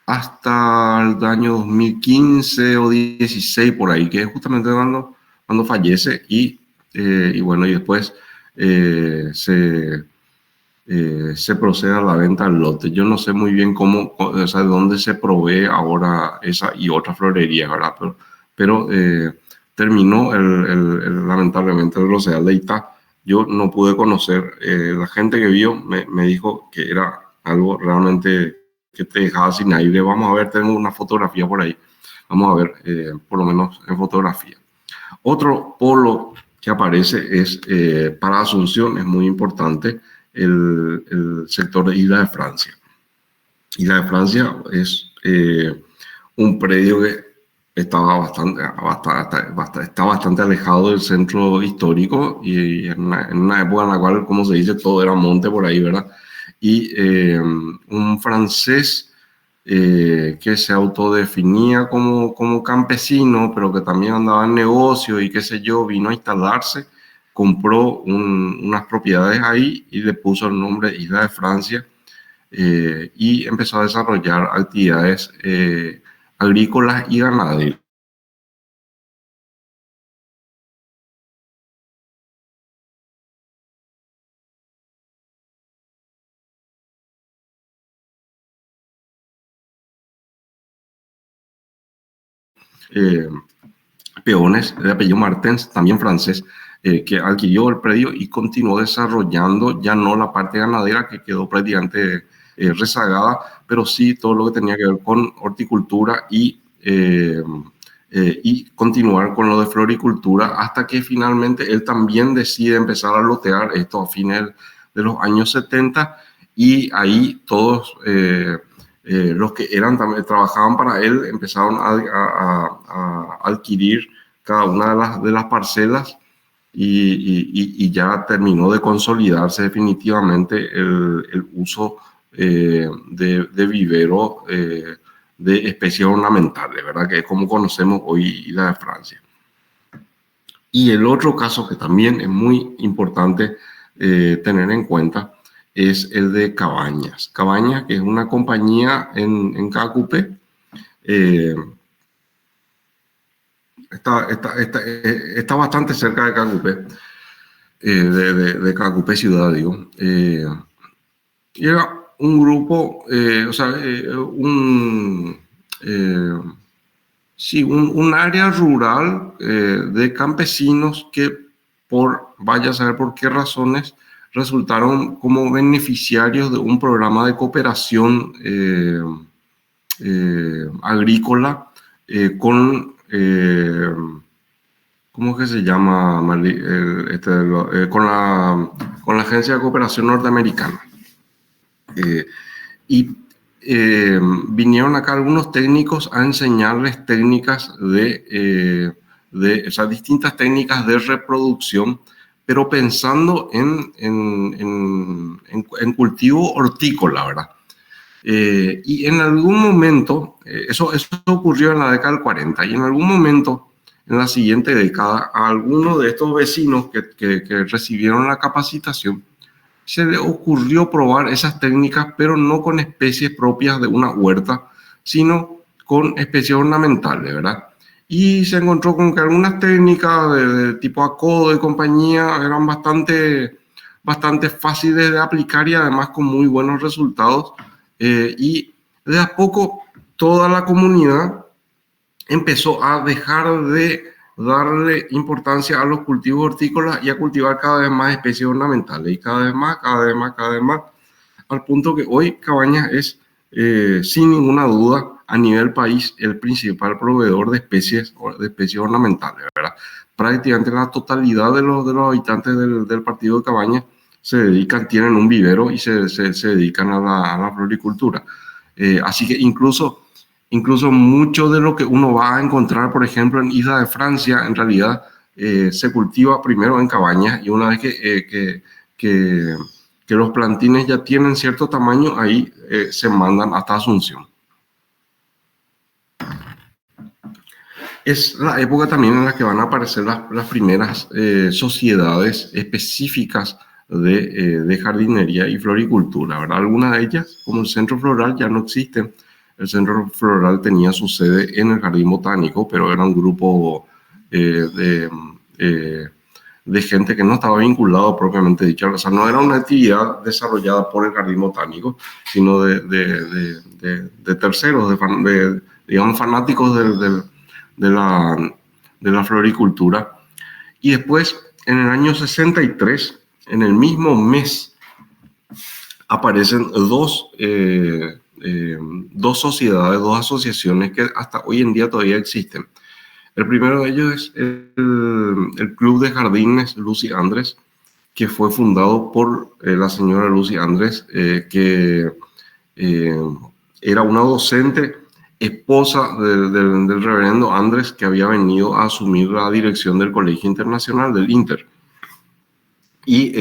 hasta el año 2015 o 16 por ahí, que es justamente cuando fallece y bueno, y después se procede a la venta del lote. Yo no sé muy bien o sea, de dónde se provee ahora esa y otra florería, ¿verdad? Pero terminó lamentablemente el rosedal de Itá. Yo no pude conocer, la gente que vio me dijo que era algo realmente que te dejaba sin aire. Vamos a ver, tengo una fotografía por ahí. Vamos a ver, por lo menos en fotografía. Otro polo que aparece es para Asunción, es muy importante, el sector de Isla de Francia. Isla de Francia es un predio que está bastante alejado del centro histórico y en una época en la cual, como se dice, todo era monte por ahí, ¿verdad? Y un francés que se autodefinía como campesino, pero que también andaba en negocio y qué sé yo, vino a instalarse, compró unas propiedades ahí y le puso el nombre Isla de Francia, y empezó a desarrollar actividades agrícolas y ganaderas. Peones de apellido Martens, también francés, que adquirió el predio y continuó desarrollando ya no la parte ganadera, que quedó prácticamente rezagada, pero sí todo lo que tenía que ver con horticultura y y continuar con lo de floricultura hasta que finalmente él también decide empezar a lotear esto a fines de los años 70 y ahí todos los que trabajaban para él empezaron a adquirir cada una de las parcelas y ya terminó de consolidarse definitivamente el uso de vivero de especies ornamentales, ¿verdad? Que es como conocemos hoy la de Francia. Y el otro caso que también es muy importante tener en cuenta es el de Cabañas. Cabañas, que es una compañía en Cacupé, está bastante cerca de Cacupé, de Cacupé ciudad, digo. Y era un grupo, un área rural de campesinos que vaya a saber por qué razones, resultaron como beneficiarios de un programa de cooperación agrícola con, ¿cómo es que se llama, Marley? Con la Agencia de Cooperación Norteamericana. Vinieron acá algunos técnicos a enseñarles técnicas distintas técnicas de reproducción, pero pensando en cultivo hortícola, ¿verdad? Y en algún momento, eso ocurrió en la década del 40, y en algún momento, en la siguiente década, a algunos de estos vecinos que recibieron la capacitación, se le ocurrió probar esas técnicas, pero no con especies propias de una huerta, sino con especies ornamentales, ¿verdad? Y se encontró con que algunas técnicas de tipo acodo y compañía eran bastante fáciles de aplicar y además con muy buenos resultados. Y de a poco toda la comunidad empezó a dejar de darle importancia a los cultivos hortícolas y a cultivar cada vez más especies ornamentales, y cada vez más, al punto que hoy Cabañas es, sin ninguna duda, a nivel país, el principal proveedor de especies ornamentales, ¿verdad? Prácticamente la totalidad de los habitantes del partido de Cabañas tienen un vivero y se dedican a la floricultura. Así que incluso mucho de lo que uno va a encontrar, por ejemplo, en Isla de Francia, en realidad se cultiva primero en Cabañas, y una vez que los plantines ya tienen cierto tamaño, ahí se mandan hasta Asunción. Es la época también en la que van a aparecer las primeras sociedades específicas de jardinería y floricultura, ¿verdad? Algunas de ellas, como el Centro Floral, ya no existen. El Centro Floral tenía su sede en el Jardín Botánico, pero era un grupo de gente que no estaba vinculado propiamente dicho. O sea, no era una actividad desarrollada por el Jardín Botánico, sino de terceros, digamos, fanáticos de la floricultura. Y después, en el año 63, en el mismo mes, aparecen dos sociedades, dos asociaciones que hasta hoy en día todavía existen. El primero de ellos es el Club de Jardines Lucy Andrés, que fue fundado por la señora Lucy Andrés, que era una docente, esposa del reverendo Andrés, que había venido a asumir la dirección del Colegio Internacional del Inter. Y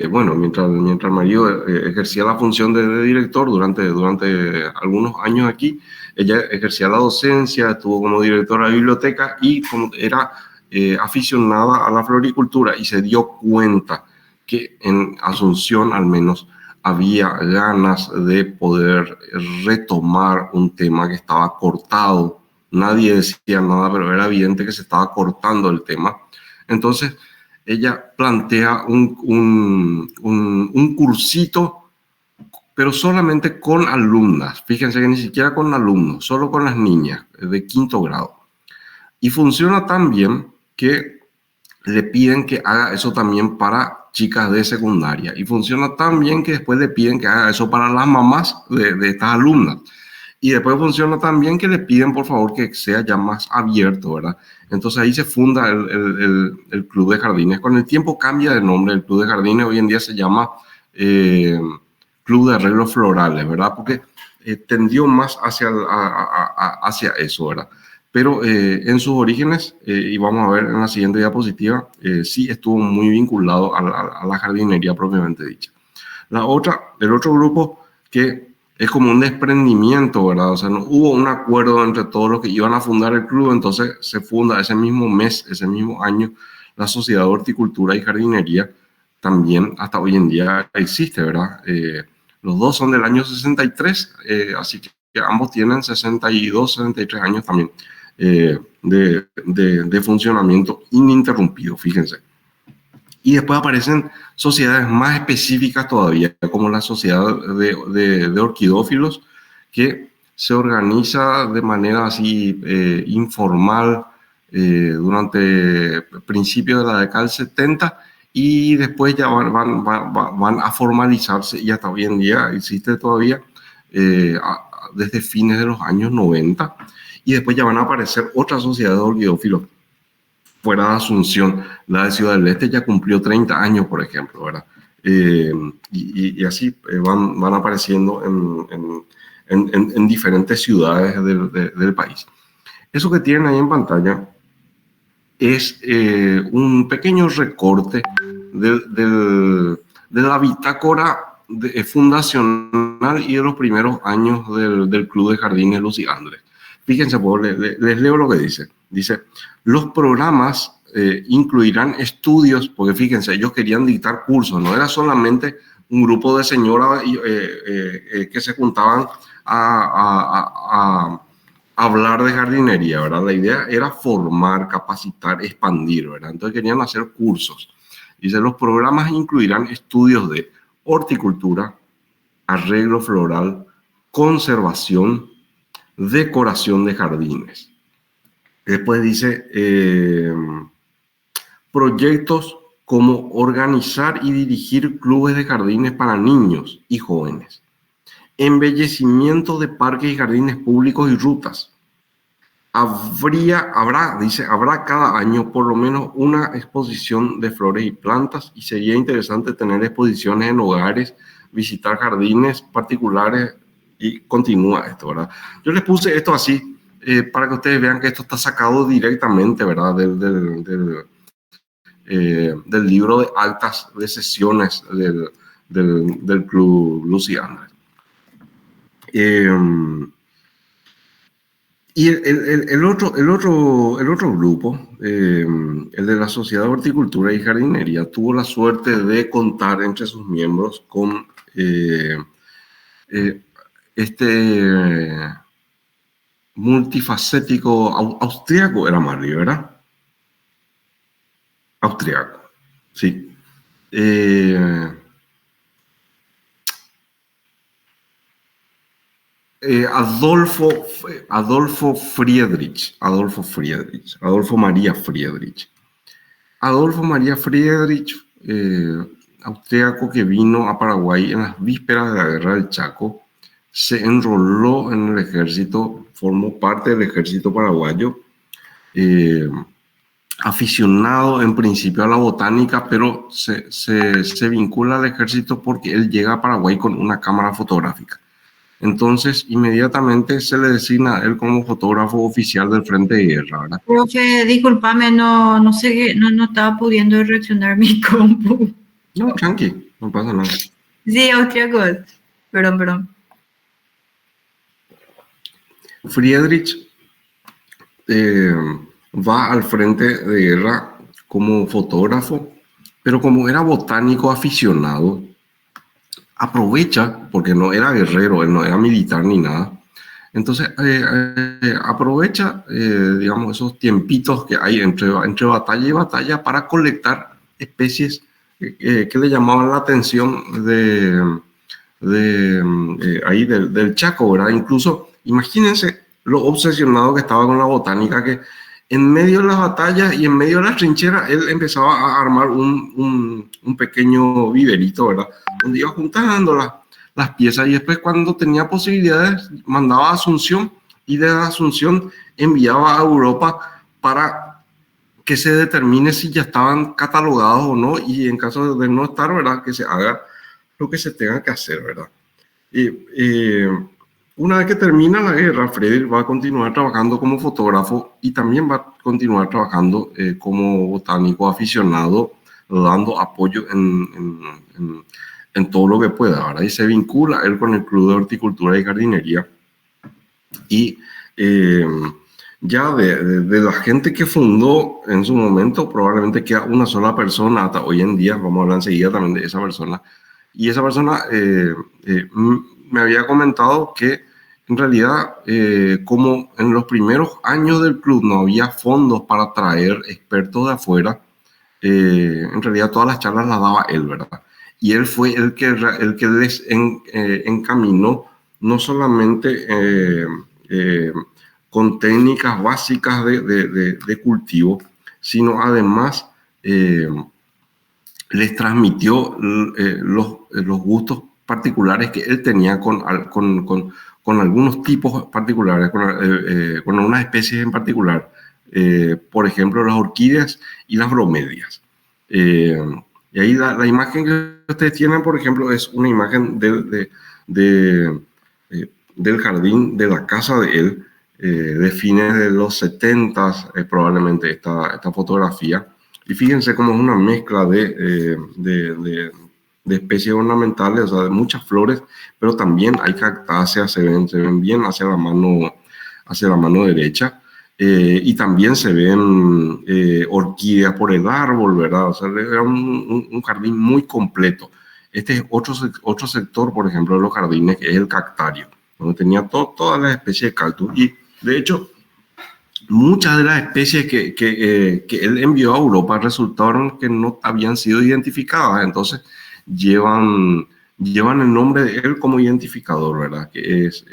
bueno, mientras el marido ejercía la función de director durante algunos años aquí, ella ejercía la docencia, estuvo como directora de la biblioteca y era aficionada a la floricultura, y se dio cuenta que en Asunción al menos había ganas de poder retomar un tema que estaba cortado. Nadie decía nada, pero era evidente que se estaba cortando el tema. Entonces ella plantea un cursito, pero solamente con alumnas. Fíjense que ni siquiera con alumnos, solo con las niñas de 5º grado. Y funciona tan bien que le piden que haga eso también para chicas de secundaria. Y funciona tan bien que después le piden que haga eso para las mamás de estas alumnas. Y después funciona también que le piden, por favor, que sea ya más abierto, ¿verdad? Entonces ahí se funda el Club de Jardines. Con el tiempo cambia de nombre el Club de Jardines. Hoy en día se llama Club de Arreglos Florales, ¿verdad? Porque tendió más hacia eso, ¿verdad? Pero en sus orígenes, y vamos a ver en la siguiente diapositiva, sí estuvo muy vinculado a la jardinería propiamente dicha. El otro grupo que es como un desprendimiento, ¿verdad? O sea, no hubo un acuerdo entre todos los que iban a fundar el club, entonces se funda ese mismo mes, ese mismo año, la Sociedad de Horticultura y Jardinería, también hasta hoy en día existe, ¿verdad? Los dos son del año 63, así que ambos tienen 62, 63 años también de funcionamiento ininterrumpido, fíjense. Y después aparecen sociedades más específicas todavía, como la sociedad de orquidófilos, que se organiza de manera así informal durante principios de la década del 70 y después ya van a formalizarse y hasta hoy en día existe todavía desde fines de los años 90 y después ya van a aparecer otras sociedades de orquidófilos fuera de Asunción. La de Ciudad del Este ya cumplió 30 años, por ejemplo, ¿verdad? Y así van apareciendo en diferentes ciudades del país. Eso que tienen ahí en pantalla es un pequeño recorte de la bitácora fundacional y de los primeros años del Club de Jardines Lucy Andrés. Fíjense, pues, les leo lo que dice. Dice, los programas incluirán estudios, porque fíjense, ellos querían dictar cursos, no era solamente un grupo de señoras que se juntaban a hablar de jardinería, ¿verdad? La idea era formar, capacitar, expandir, ¿verdad? Entonces querían hacer cursos. Dice, los programas incluirán estudios de horticultura, arreglo floral, conservación, decoración de jardines. Después dice proyectos como organizar y dirigir clubes de jardines para niños y jóvenes, embellecimiento de parques y jardines públicos y rutas. Habrá cada año por lo menos una exposición de flores y plantas y sería interesante tener exposiciones en hogares, visitar jardines particulares y continúa esto, ¿verdad? Yo les puse esto así para que ustedes vean que esto está sacado directamente, ¿verdad? Del libro de actas de sesiones del Club Lucy Andrés. Y el otro grupo, el de la Sociedad de Horticultura y Jardinería, tuvo la suerte de contar entre sus miembros con este multifacético austriaco, era Mario, ¿verdad? Austriaco, sí. Adolfo María Friedrich. Adolfo María Friedrich, austriaco que vino a Paraguay en las vísperas de la Guerra del Chaco, se enroló en el ejército, formó parte del ejército paraguayo, aficionado en principio a la botánica, pero se vincula al ejército porque él llega a Paraguay con una cámara fotográfica. Entonces, inmediatamente se le designa a él como fotógrafo oficial del Frente de Guerra, ¿verdad? Profe, discúlpame, no sé qué, no estaba pudiendo reaccionar mi compu. No, tranqui, no pasa nada. Sí, austriaco. Perdón. Friedrich va al Frente de Guerra como fotógrafo, pero como era botánico aficionado, aprovecha, porque no era guerrero, él no era militar ni nada, entonces aprovecha, digamos, esos tiempitos que hay entre batalla y batalla para colectar especies que le llamaban la atención del Chaco, ¿verdad? Incluso, imagínense lo obsesionado que estaba con la botánica, que en medio de las batallas y en medio de las trincheras, él empezaba a armar un pequeño viverito, ¿verdad? Donde iba juntando las piezas y después cuando tenía posibilidades mandaba a Asunción y de Asunción enviaba a Europa para que se determine si ya estaban catalogados o no y en caso de no estar, ¿verdad? Que se haga lo que se tenga que hacer, ¿verdad? Una vez que termina la guerra, Frederick va a continuar trabajando como fotógrafo y también va a continuar trabajando como botánico aficionado, dando apoyo en todo lo que pueda, ¿verdad? Y se vincula él con el Club de Horticultura y Jardinería. Y ya de la gente que fundó en su momento, probablemente queda una sola persona hasta hoy en día. Vamos a hablar enseguida también de esa persona. Y esa persona me había comentado que en realidad, como en los primeros años del club no había fondos para traer expertos de afuera, en realidad todas las charlas las daba él, ¿verdad? Y él fue el que les encaminó no solamente con técnicas básicas de cultivo, sino además les transmitió los gustos particulares que él tenía con algunos tipos particulares, con algunas especies en particular. Por ejemplo, las orquídeas y las bromelias. Y ahí la imagen que ustedes tienen, por ejemplo, es una imagen del jardín de la casa de él, de fines de los 70, probablemente esta fotografía. Y fíjense cómo es una mezcla de especies ornamentales, o sea, de muchas flores, pero también hay cactáceas, se ven bien hacia la mano derecha. Y también se ven orquídeas por el árbol, ¿verdad? O sea, era un jardín muy completo. Este es otro sector, por ejemplo, de los jardines, que es el cactario, donde tenía todas las especies de cactus. Y, de hecho, muchas de las especies que él envió a Europa resultaron que no habían sido identificadas. Entonces, llevan el nombre de él como identificador, ¿verdad? Que es,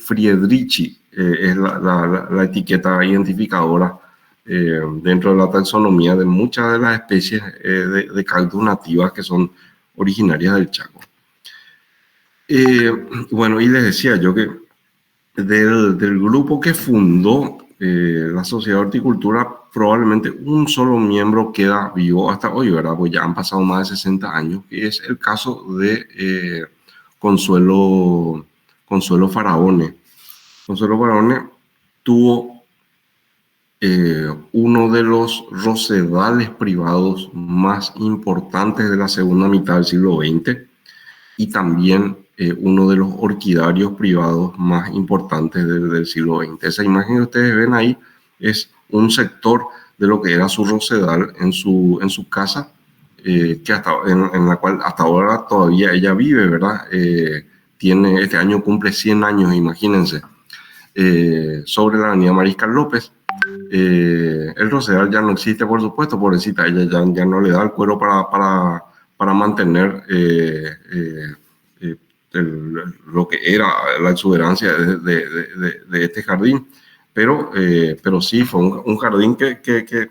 Friedrichi es la etiqueta identificadora dentro de la taxonomía de muchas de las especies de cactus nativas que son originarias del Chaco. Bueno, y les decía yo que del grupo que fundó la Sociedad de Horticultura, probablemente un solo miembro queda vivo hasta hoy, ¿verdad? Pues ya han pasado más de 60 años, que es el caso de Consuelo Faraone. Consuelo Faraone tuvo uno de los rosedales privados más importantes de la segunda mitad del siglo XX y también uno de los orquidarios privados más importantes del siglo XX. Esa imagen que ustedes ven ahí es un sector de lo que era su rosedal en su casa, en la cual hasta ahora todavía ella vive, ¿verdad? Este año cumple 100 años, imagínense, sobre la avenida Mariscal López. El rosedal ya no existe, por supuesto, pobrecita, ella ya no le da el cuero para mantener lo que era la exuberancia de este jardín, pero sí fue un jardín que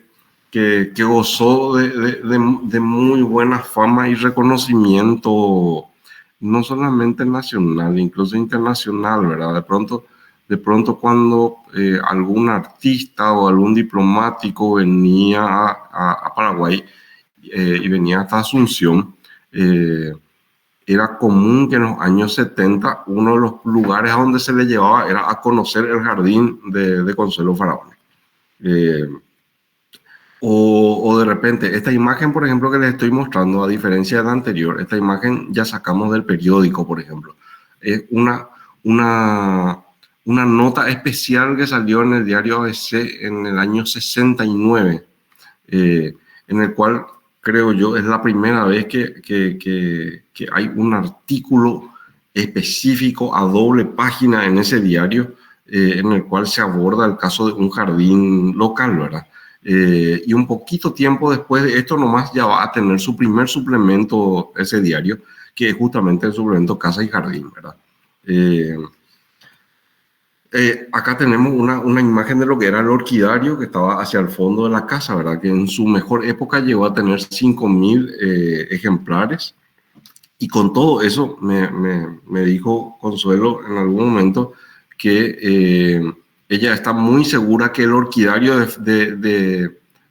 gozó de muy buena fama y reconocimiento, no solamente nacional, incluso internacional, ¿verdad? De pronto cuando algún artista o algún diplomático venía a Paraguay y venía hasta Asunción, era común que en los años 70 uno de los lugares a donde se le llevaba era a conocer el jardín de Consuelo Faraone. O de repente, esta imagen, por ejemplo, que les estoy mostrando, a diferencia de la anterior, esta imagen ya sacamos del periódico, por ejemplo. Es una nota especial que salió en el diario ABC en el año 69, en el cual creo yo es la primera vez que hay un artículo específico a doble página en ese diario, en el cual se aborda el caso de un jardín local, ¿verdad? Y un poquito tiempo después de esto nomás ya va a tener su primer suplemento ese diario, que es justamente el suplemento Casa y Jardín, ¿verdad? Acá tenemos una imagen de lo que era el orquidario que estaba hacia el fondo de la casa, ¿verdad? Que en su mejor época llegó a tener 5.000 ejemplares Y con todo eso me dijo Consuelo en algún momento que ella está muy segura que el orquidario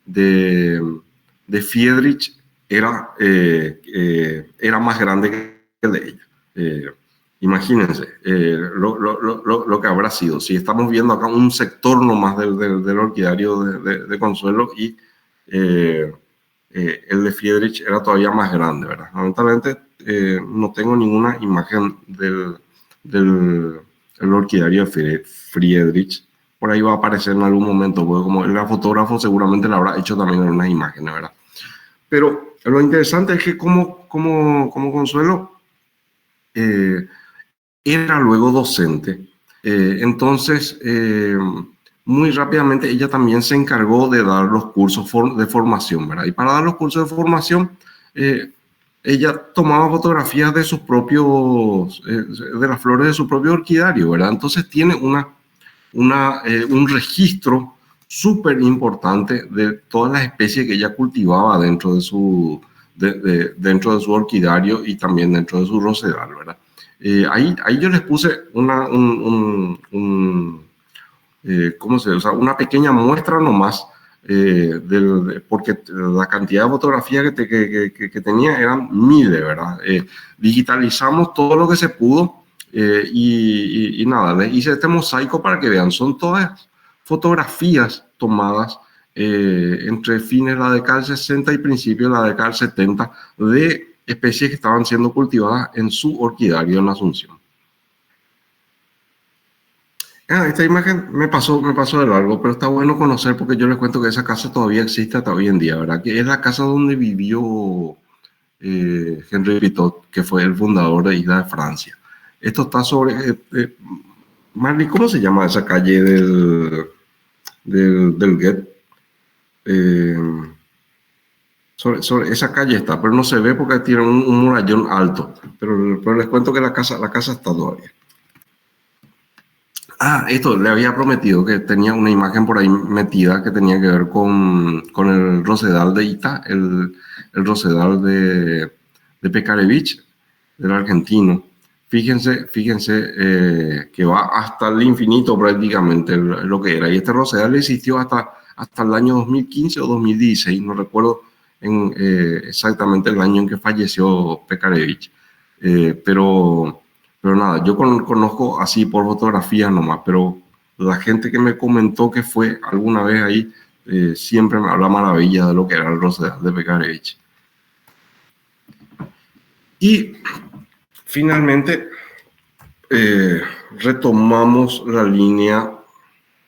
de Friedrich era más grande que el de ella. Imagínense lo que habrá sido. Si estamos viendo acá un sector nomás del orquidario de Consuelo y el de Friedrich era todavía más grande, ¿verdad? Lamentablemente no tengo ninguna imagen del orquidario de Friedrich. Por ahí va a aparecer en algún momento, porque como el fotógrafo seguramente lo habrá hecho también en unas imágenes, ¿verdad? Pero lo interesante es que como Consuelo era luego docente, entonces muy rápidamente ella también se encargó de dar los cursos de formación, ¿verdad? Y para dar los cursos de formación, ella tomaba fotografías de sus propios, de las flores de su propio orquidario, ¿verdad? Entonces tiene un registro súper importante de todas las especies que ella cultivaba dentro de su orquidario y también dentro de su rosedal, ¿verdad? Ahí yo les puse ¿cómo se dice? O sea, una pequeña muestra nomás, porque la cantidad de fotografías que tenía eran miles, ¿verdad? Digitalizamos todo lo que se pudo y nada, les hice este mosaico para que vean, son todas fotografías tomadas entre fines de la década del 60 y principios de la década del 70 de especies que estaban siendo cultivadas en su orquidario en Asunción. Esta imagen me pasó de largo, pero está bueno conocer porque yo les cuento que esa casa todavía existe hasta hoy en día, ¿verdad? Que es la casa donde vivió Henri Pitot, que fue el fundador de Isla de Francia. Esto está sobre... Marley, ¿cómo se llama esa calle del Guet? Sobre esa calle está, pero no se ve porque tiene un murallón alto. Pero les cuento que la casa está todavía. Esto le había prometido que tenía una imagen por ahí metida que tenía que ver con el rosedal de Ita, el rosedal de Pekarevich, del argentino. Fíjense que va hasta el infinito prácticamente lo que era. Y este rosedal existió hasta el año 2015 o 2016, no recuerdo exactamente el año en que falleció Pekarevich. Pero nada, yo conozco así por fotografías nomás, pero la gente que me comentó que fue alguna vez ahí, siempre me habla maravilla de lo que era el rosedal de Pekarevich. Y finalmente retomamos la línea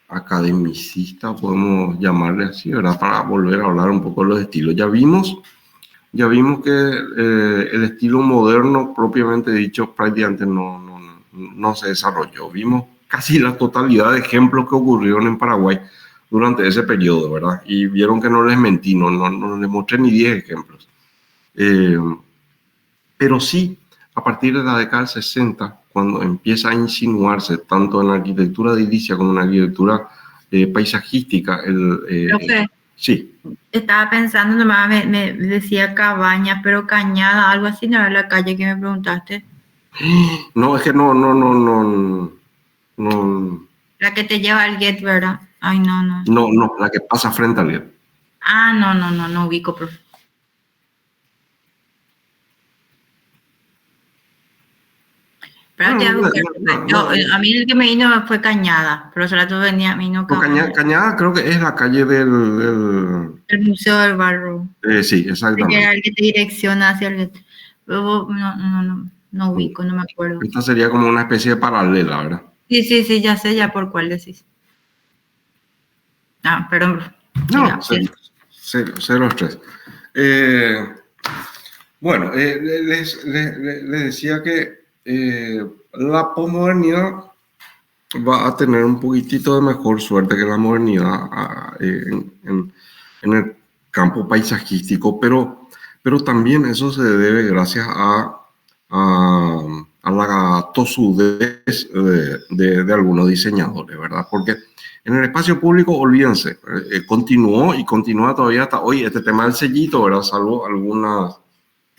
academicista, podemos llamarle así, ¿verdad? Para volver a hablar un poco de los estilos. Ya vimos que el estilo moderno, propiamente dicho, prácticamente no se desarrolló. Vimos casi la totalidad de ejemplos que ocurrieron en Paraguay durante ese periodo, ¿verdad? Y vieron que no les mentí, no les mostré ni 10 ejemplos. Pero sí, a partir de la década del 60, cuando empieza a insinuarse tanto en la arquitectura edilicia como en la arquitectura paisajística, sí. Estaba pensando, nomás me decía Cabaña, pero Cañada, algo así, ¿no era la calle que me preguntaste? No, es que no. La que te lleva al Get, ¿verdad? Ay, no. No, la que pasa frente al Get. No ubico, profe. Espérate, a mí el que me vino fue Cañada, pero solo tú venía, vino Cabaña. Cañada creo que es la calle del el Museo del Barro. Sí, exactamente. Era el que te direcciona hacia el... No ubico, no me acuerdo. Esta sería como una especie de paralela, ¿verdad? Sí, ya sé ya por cuál decís. Perdón. No, cero estrés. Bueno, les decía que la posmodernidad va a tener un poquitito de mejor suerte que la modernidad en el campo paisajístico, pero también eso se debe gracias a la tosudez de algunos diseñadores, ¿verdad? Porque en el espacio público, olvídense, continuó y continúa todavía hasta hoy este tema del sellito, ¿verdad? Salvo algunas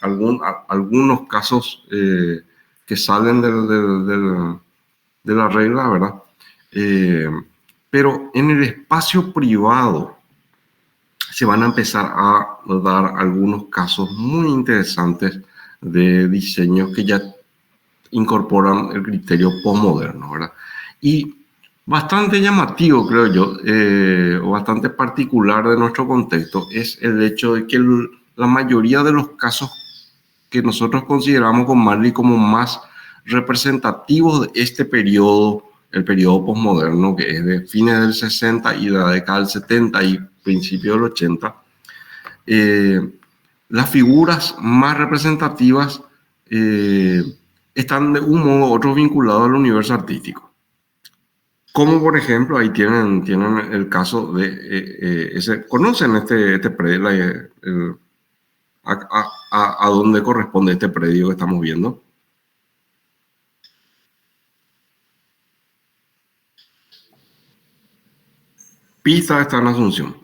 algunos casos que salen de la regla, ¿verdad? Pero en el espacio privado se van a empezar a dar algunos casos muy interesantes de diseños que ya incorporan el criterio postmoderno, ¿verdad? Y bastante llamativo, creo yo, o bastante particular de nuestro contexto, es el hecho de que la mayoría de los casos que nosotros consideramos con Marley como más representativos de este periodo, el periodo postmoderno, que es de fines del 60 y de la década del 70 y principios del 80, las figuras más representativas están de un modo u otro vinculados al universo artístico. Como por ejemplo, ahí tienen el caso de ¿conocen este predio? ¿A dónde corresponde este predio que estamos viendo? Pisa está en Asunción.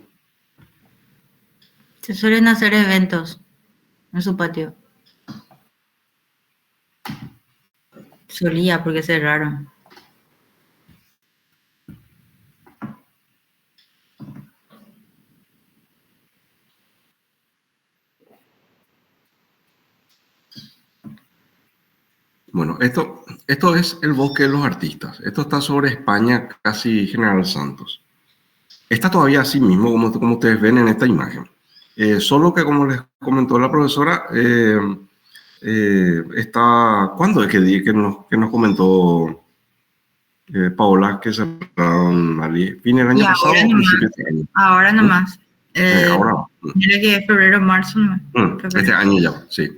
Se suelen hacer eventos en su patio. Solía, porque cerraron. Bueno, esto es el bosque de los artistas. Esto está sobre España, casi General Santos. Está todavía así mismo, como ustedes ven en esta imagen. Solo que, como les comentó la profesora, ¿cuándo es que nos comentó Paola que cerraron allí? ¿Fin del año pasado o principio de este año? Ahora nomás. Ahora. Mira que es febrero, marzo nomás. Este año ya, sí.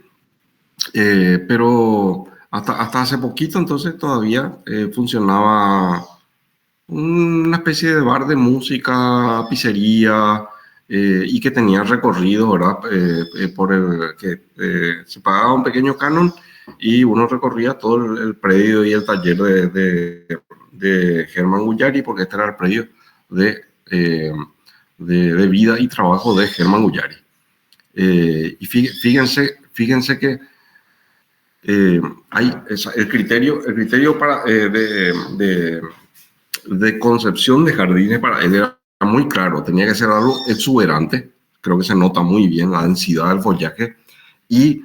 Pero hasta hace poquito, entonces, todavía funcionaba una especie de bar de música, pizzería, y que tenía recorrido, ¿verdad? Se pagaba un pequeño canon y uno recorría todo el predio y el taller de Germán Gullari, porque este era el predio de vida y trabajo de Germán Gullari. Y fíjense que hay el criterio de concepción de jardines para él era muy claro, tenía que ser algo exuberante, creo que se nota muy bien la densidad del follaje, y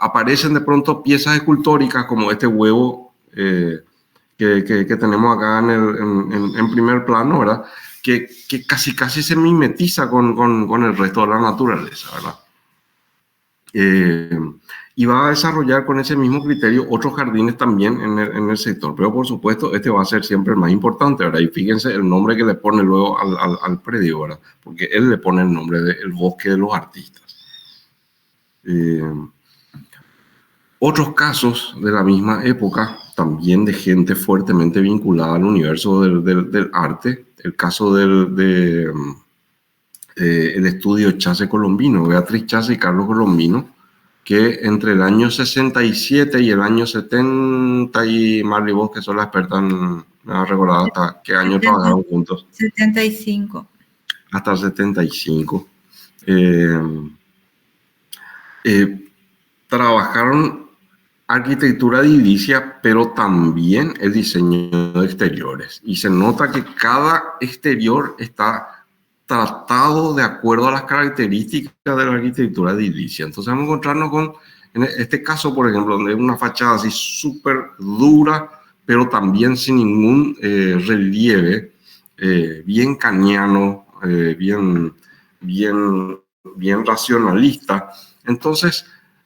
aparecen de pronto piezas escultóricas como este huevo que tenemos acá en primer plano, ¿verdad? Que casi se mimetiza con el resto de la naturaleza, ¿verdad? Y va a desarrollar con ese mismo criterio otros jardines también en el sector. Pero por supuesto, este va a ser siempre el más importante, ¿verdad? Y fíjense el nombre que le pone luego al predio, ¿verdad? Porque él le pone el nombre de El Bosque de los Artistas. Otros casos de la misma época, también de gente fuertemente vinculada al universo del arte. El caso del estudio Chase Colombino, Beatriz Chase y Carlos Colombino, que entre el año 67 y el año 70, y Marley, vos que sos la experta, me vas a recordar hasta qué año trabajaron juntos. 75. Hasta el 75. Trabajaron arquitectura edilicia, pero también el diseño de exteriores. Y se nota que cada exterior está tratado de acuerdo a las características de la arquitectura edilicia. Entonces vamos a encontrarnos con, en este caso, por ejemplo, donde es una fachada así súper dura, pero también sin ningún relieve, bien cañano, bien racionalista. Entonces,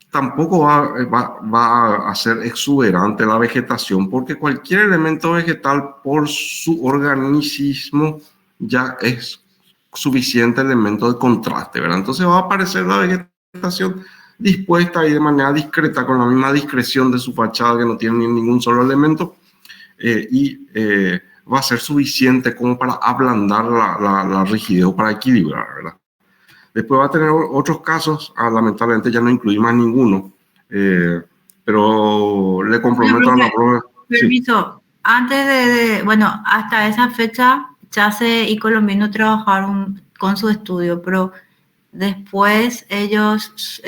tampoco va a ser exuberante la vegetación, porque cualquier elemento vegetal por su organicismo ya es suficiente elemento de contraste, ¿verdad? Entonces va a aparecer la vegetación dispuesta y de manera discreta, con la misma discreción de su fachada, que no tiene ningún solo elemento, va a ser suficiente como para ablandar la rigidez o para equilibrar, ¿verdad? Después va a tener otros casos, lamentablemente ya no incluí más ninguno, pero le comprometo a la prueba. Permiso, sí. Antes bueno, hasta esa fecha, Chase y Colombino trabajaron con su estudio, pero después ellos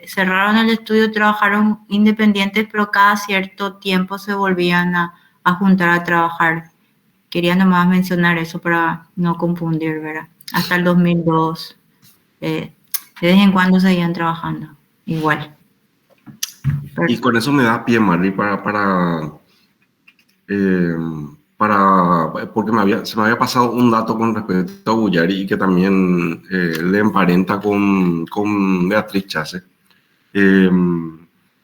cerraron el estudio, trabajaron independientes, pero cada cierto tiempo se volvían a juntar a trabajar. Quería nomás mencionar eso para no confundir, ¿verdad? Hasta el 2002, de vez en cuando seguían trabajando, igual. Y con eso me da pie, Marley, porque se me había pasado un dato con respecto a Bullari y que también le emparenta con Beatriz Chase.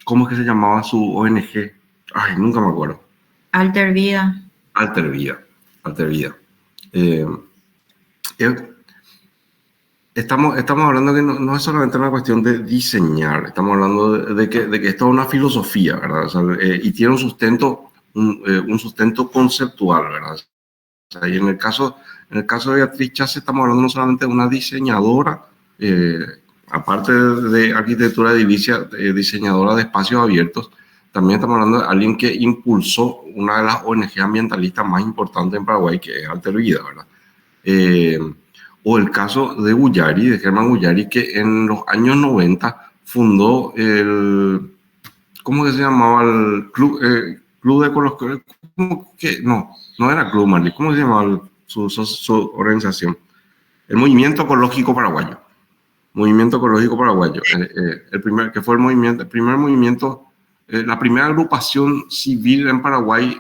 ¿Cómo es que se llamaba su ONG? Ay, nunca me acuerdo. Alter Vida. Alter Vida. Eh, estamos hablando que no es solamente una cuestión de diseñar, estamos hablando de que esto es una filosofía, ¿verdad? O sea, y tiene un sustento conceptual, ¿verdad? O sea, y en el caso de Beatriz Chase estamos hablando no solamente de una diseñadora, aparte de arquitectura edilicia, diseñadora de espacios abiertos, también estamos hablando de alguien que impulsó una de las ONG ambientalistas más importantes en Paraguay, que es Alter Vida, ¿verdad? O el caso de Bullari, de Germán Bullari, que en los años 90 fundó ¿cómo que se llamaba? El club de ecología. No era club, Marley. ¿Cómo se llamaba su organización? El Movimiento Ecológico Paraguayo. El primer movimiento, la primera agrupación civil en Paraguay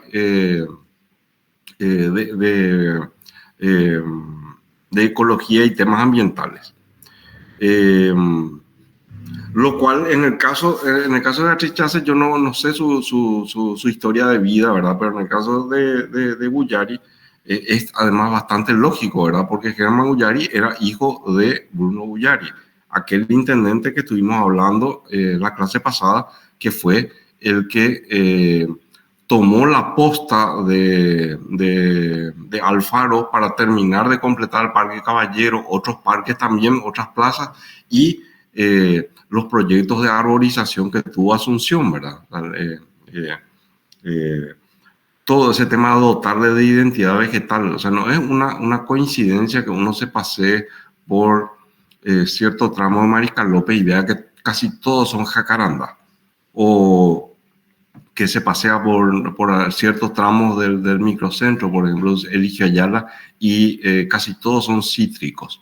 de ecología y temas ambientales. Lo cual, en el caso de Beatriz Chase, yo no sé su historia de vida, ¿verdad? Pero en el caso de Bullari, es además bastante lógico, ¿verdad? Porque Germán Bullari era hijo de Bruno Bullari, aquel intendente que estuvimos hablando la clase pasada, que fue el que tomó la posta de Alfaro para terminar de completar el Parque Caballero, otros parques también, otras plazas, y los proyectos de arborización que tuvo Asunción, ¿verdad? Todo ese tema de dotarle de identidad vegetal, o sea, no es una coincidencia que uno se pase por cierto tramo de Mariscal López y vea que casi todos son jacarandas, o que se pasea por ciertos tramos del microcentro, por ejemplo, Eligio Ayala, y casi todos son cítricos.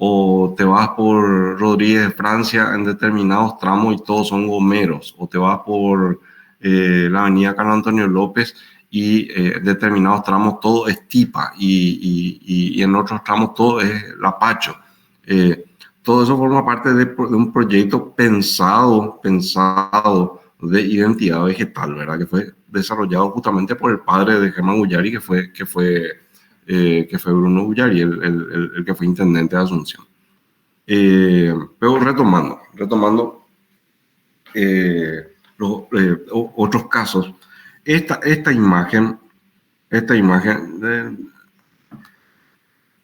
O te vas por Rodríguez de Francia en determinados tramos y todos son gomeros. O te vas por la avenida Carlos Antonio López y en determinados tramos todo es tipa y en otros tramos todo es lapacho. Todo eso forma parte de un proyecto pensado de identidad vegetal, ¿verdad? Que fue desarrollado justamente por el padre de Germán Bullari, que fue Bruno Bullari, el que fue intendente de Asunción. Pero retomando otros casos, esta imagen de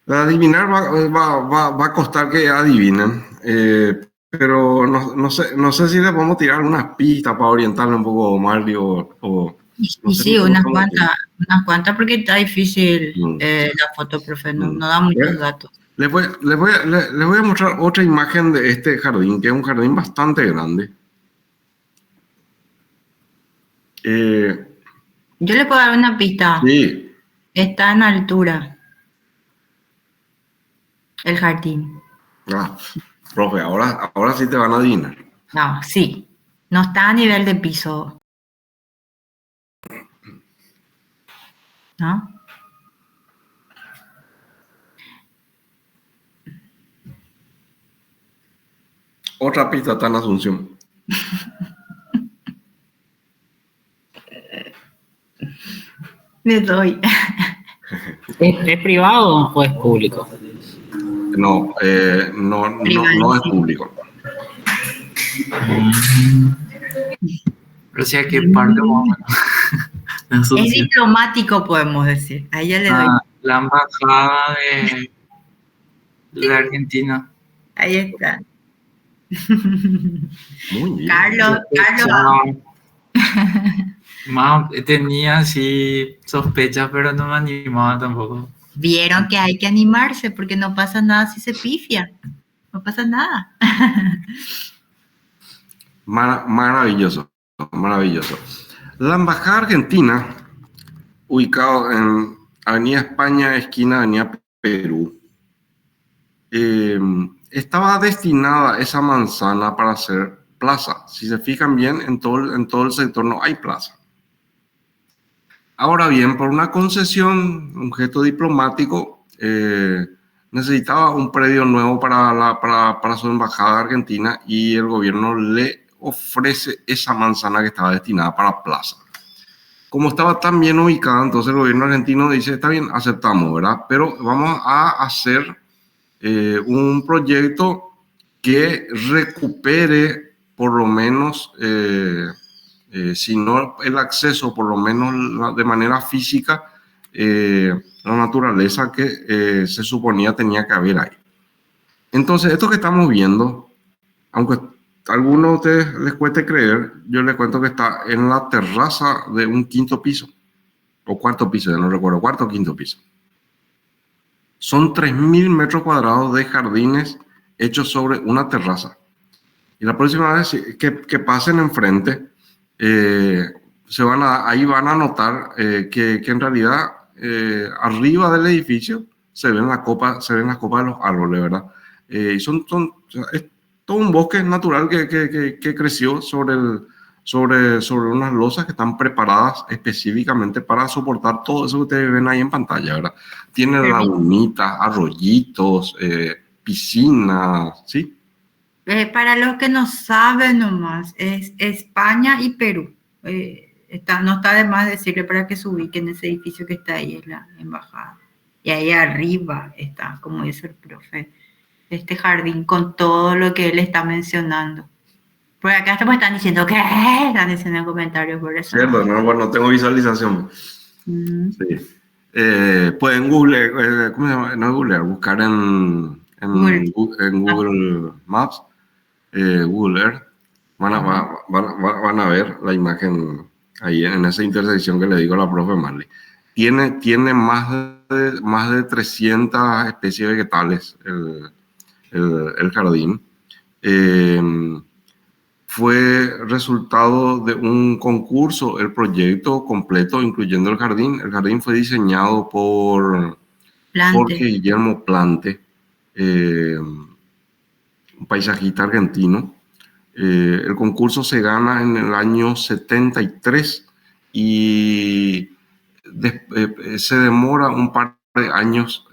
adivinar va a costar que adivinen, pero no sé si le podemos tirar algunas pistas para orientarle un poco a Mario no sé, sí, unas cuantas porque está difícil la foto, profe, no da muchos datos. Les voy a mostrar otra imagen de este jardín, que es un jardín bastante grande. Yo le puedo dar una pista. Sí. Está en altura. El jardín. Profe, ahora sí te van a adivinar. No, sí. No está a nivel de piso. ¿No? Otra pista está en Asunción. Le doy. ¿Es privado o es público? No es público. Pero sí, ¿qué parte es diplomático, podemos decir. A ella le doy. La embajada de Argentina. Ahí está. Muy bien. Carlos. Tenía así sospechas, pero no me animaba tampoco. Vieron que hay que animarse porque no pasa nada si se pifia. no pasa nada. Maravilloso, maravilloso. La Embajada Argentina, ubicado en Avenida España, esquina Avenida Perú, estaba destinada esa manzana para hacer plaza. Si se fijan bien, en todo el sector no hay plaza. Ahora bien, por una concesión, un gesto diplomático, necesitaba un predio nuevo para su embajada argentina y el gobierno le ofrece esa manzana que estaba destinada para plaza. Como estaba tan bien ubicada, entonces el gobierno argentino dice, está bien, aceptamos, ¿verdad? Pero vamos a hacer un proyecto que recupere por lo menos, si no el acceso, por lo menos de manera física, la naturaleza que se suponía tenía que haber ahí. Entonces, esto que estamos viendo, aunque a algunos de ustedes les cueste creer, yo les cuento que está en la terraza de un quinto piso, o cuarto piso, ya no recuerdo, cuarto o quinto piso. Son 3.000 metros cuadrados de jardines hechos sobre una terraza. Y la próxima vez que pasen enfrente, ahí van a notar que en realidad arriba del edificio se ven las copas de los árboles, ¿verdad? Y es todo un bosque natural que creció sobre unas losas que están preparadas específicamente para soportar todo eso que ustedes ven ahí en pantalla, ¿verdad? Tiene lagunitas, arroyitos, piscinas, ¿sí? Para los que no saben nomás, es España y Perú. No está de más decirle para que se ubiquen ese edificio que está ahí, es la embajada. Y ahí arriba está, como dice el profe, este jardín con todo lo que él está mencionando. Por acá están diciendo que están diciendo en comentarios por eso. Cierto, no tengo visualización. Sí. Pueden Google, ¿cómo se llama? No googlear, buscar en Google Maps, Google Earth. Van a ver la imagen ahí en esa intersección que le digo a la profe Marley. Tiene más de 300 especies vegetales el jardín. Fue resultado de un concurso, el proyecto completo, incluyendo el jardín. El jardín fue diseñado por Jorge Guillermo Plante, un paisajista argentino. El concurso se gana en el año 73 y se demora un par de años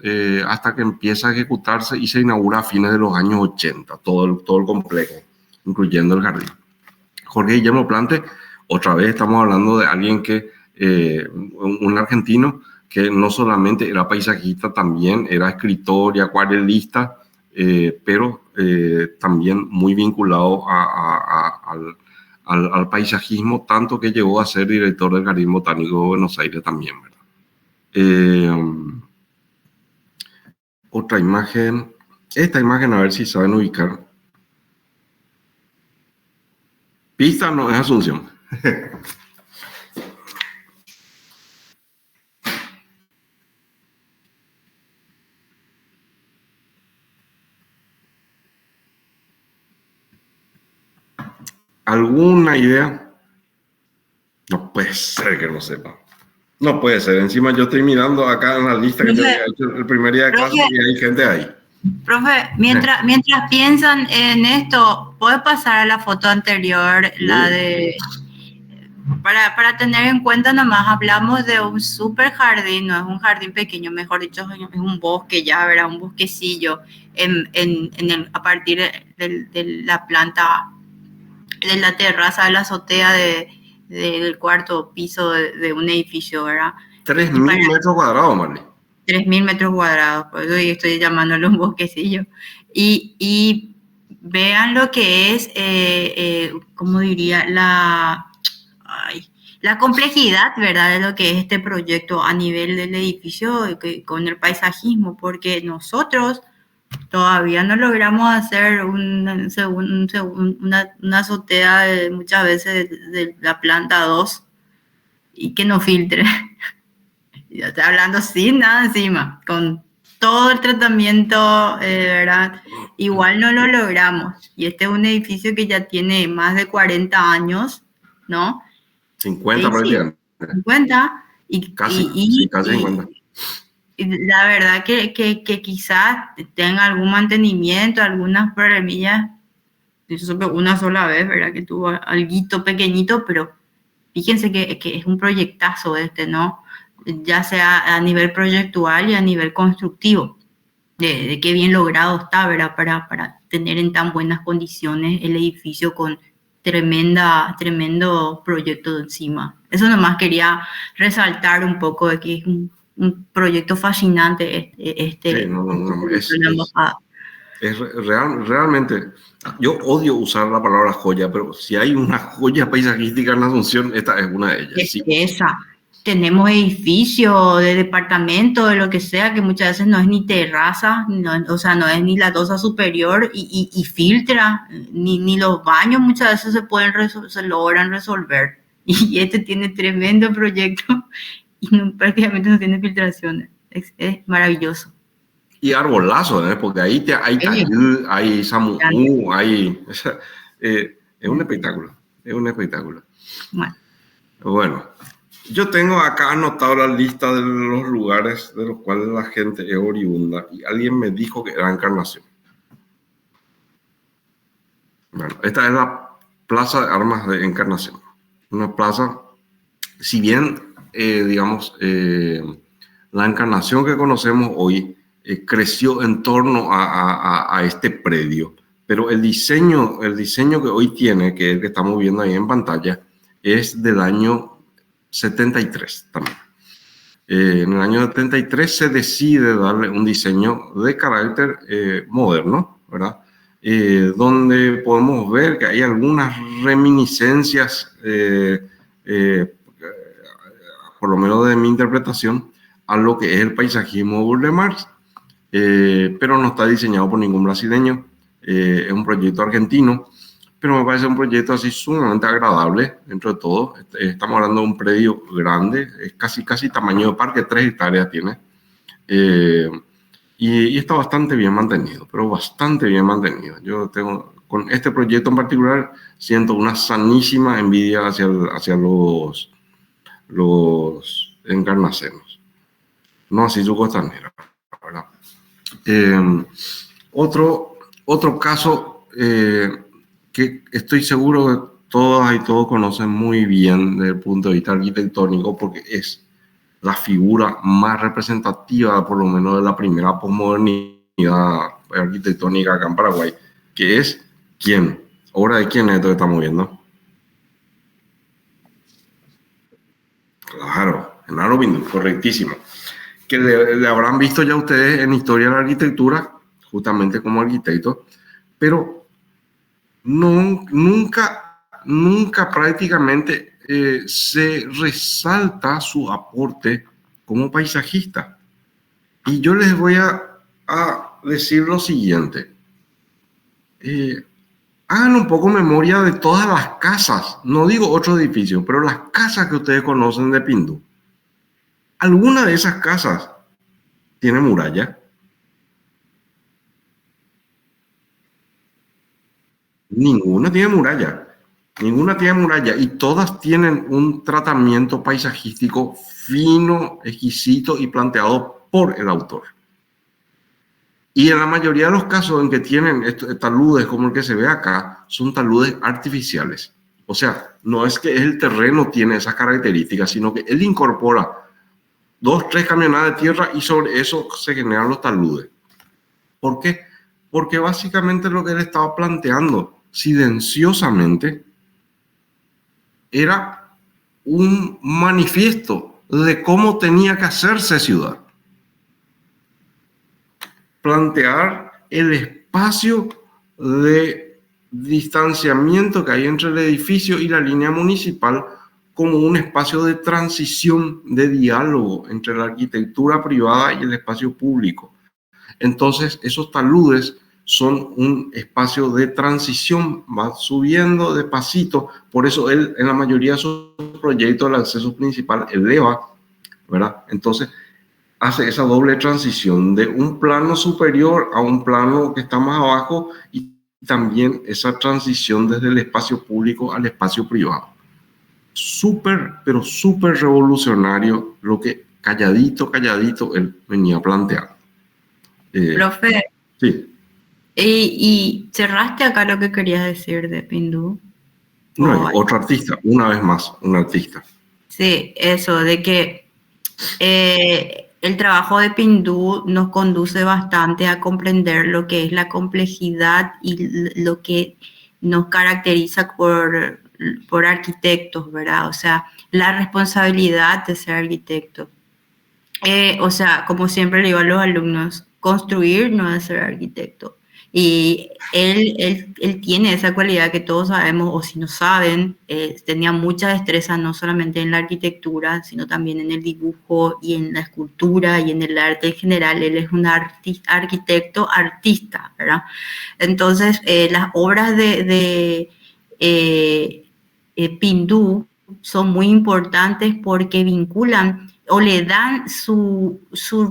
hasta que empieza a ejecutarse y se inaugura a fines de los años 80, todo el complejo, incluyendo el jardín. Jorge Guillermo Plante, otra vez estamos hablando de alguien un argentino que no solamente era paisajista, también era escritor y acuarelista, pero también muy vinculado al paisajismo, tanto que llegó a ser director del Jardín Botánico de Buenos Aires también, ¿verdad? Otra imagen, esta imagen, a ver si saben ubicar. Pista no es Asunción. ¿Alguna idea? No puede ser que no sepa. No puede ser. Encima yo estoy mirando acá en la lista que yo había hecho el primer día de clase y hay gente ahí. Profe, mientras piensan en esto, ¿puede pasar a la foto anterior, la de... Para tener en cuenta nomás, hablamos de un super jardín, no es un jardín pequeño, mejor dicho, es un bosque ya, ¿verdad? Un bosquecillo a partir de la planta, de la terraza, de la azotea del cuarto piso de un edificio, ¿verdad? 3.000 metros cuadrados, Marley. 3.000 metros cuadrados, por eso estoy llamándolo un bosquecillo. Y vean lo que es, ¿cómo diría? La complejidad, ¿verdad?, de lo que es este proyecto a nivel del edificio con el paisajismo, porque nosotros todavía no logramos hacer una azotea muchas veces de la planta 2 y que no filtre. Yo estoy hablando sin nada encima, con todo el tratamiento, ¿verdad? Igual no lo logramos. Y este es un edificio que ya tiene más de 40 años, ¿no? 50 Sí, prácticamente. 50. Casi, sí, casi 50. Y la verdad que quizás tenga algún mantenimiento, algunas problemillas. Eso fue una sola vez, ¿verdad? Que tuvo alguito pequeñito, pero fíjense que es un proyectazo este, ¿no? Ya sea a nivel proyectual y a nivel constructivo, de qué bien logrado está, ¿verdad? Para tener en tan buenas condiciones el edificio con tremendo proyecto encima. Eso nomás quería resaltar un poco de que es un proyecto fascinante Sí, no, la embajada. Realmente, yo odio usar la palabra joya, pero si hay una joya paisajística en la Asunción, esta es una de ellas. Es Sí. esa. Tenemos edificios de departamento, de lo que sea, que muchas veces no es ni terraza, o sea, no es ni la losa superior y filtra, ni los baños muchas veces se logran resolver. Y este tiene tremendo proyecto y prácticamente no tiene filtraciones. Es maravilloso. Y arbolazo, ¿eh? Porque ahí hay Tayud, hay Samu, hay... es un espectáculo, es un espectáculo. Bueno, yo tengo acá anotado la lista de los lugares de los cuales la gente es oriunda y alguien me dijo que era Encarnación. Bueno, esta es la Plaza de Armas de Encarnación. Una plaza, si bien, digamos, la Encarnación que conocemos hoy creció en torno a este predio, pero el diseño que hoy tiene, que es el que estamos viendo ahí en pantalla, es del año 73 también. En el año 73 se decide darle un diseño de carácter moderno, ¿verdad? Donde podemos ver que hay algunas reminiscencias, por lo menos de mi interpretación, a lo que es el paisajismo de Burle Marx, pero no está diseñado por ningún brasileño, es un proyecto argentino, pero me parece un proyecto así sumamente agradable dentro de todo. Estamos hablando de un predio grande, es casi tamaño de parque, 3 hectáreas tiene, y está bastante bien mantenido, pero bastante bien mantenido. Yo tengo, con este proyecto en particular, siento una sanísima envidia hacia los encarnacenos, no así su costanera, ¿verdad? Otro caso que estoy seguro que todas y todos conocen muy bien desde el punto de vista arquitectónico, porque es la figura más representativa, por lo menos de la primera posmodernidad arquitectónica acá en Paraguay, que es ¿quién? ¿Obra de quién es esto que estamos viendo? Claro, Genaro Pindú, correctísimo. Que le habrán visto ya ustedes en Historia de la Arquitectura, justamente como arquitecto, pero nunca prácticamente se resalta su aporte como paisajista. Y yo les voy a decir lo siguiente. Hagan un poco memoria de todas las casas, no digo otro edificio, pero las casas que ustedes conocen de Pindú. ¿Alguna de esas casas tiene muralla? Ninguna tiene muralla. Ninguna tiene muralla y todas tienen un tratamiento paisajístico fino, exquisito y planteado por el autor. Y en la mayoría de los casos en que tienen taludes como el que se ve acá, son taludes artificiales. O sea, no es que el terreno tiene esas características, sino que él incorpora 2, 3 camionadas de tierra y sobre eso se generan los taludes. ¿Por qué? Porque básicamente lo que él estaba planteando silenciosamente era un manifiesto de cómo tenía que hacerse ciudad. Plantear el espacio de distanciamiento que hay entre el edificio y la línea municipal como un espacio de transición, de diálogo entre la arquitectura privada y el espacio público. Entonces, esos taludes son un espacio de transición, va subiendo despacito, por eso él en la mayoría de sus proyectos el acceso principal eleva, ¿verdad? Entonces, hace esa doble transición de un plano superior a un plano que está más abajo y también esa transición desde el espacio público al espacio privado. Súper, pero súper revolucionario lo que calladito él venía planteando. Profe, Sí, y cerraste acá lo que querías decir de Pindú. no hay O- otro artista, una vez más, un artista. sí, eso, de que el trabajo de Pindú nos conduce bastante a comprender lo que es la complejidad y lo que nos caracteriza por arquitectos, ¿verdad? O sea, la responsabilidad de ser arquitecto. O sea, como siempre le digo a los alumnos, construir no es ser arquitecto. Y él tiene esa cualidad que todos sabemos, o si no saben, tenía mucha destreza no solamente en la arquitectura, sino también en el dibujo y en la escultura y en el arte en general. Él es un arquitecto artista, ¿verdad? Entonces, las obras de Pindú son muy importantes porque vinculan o le dan su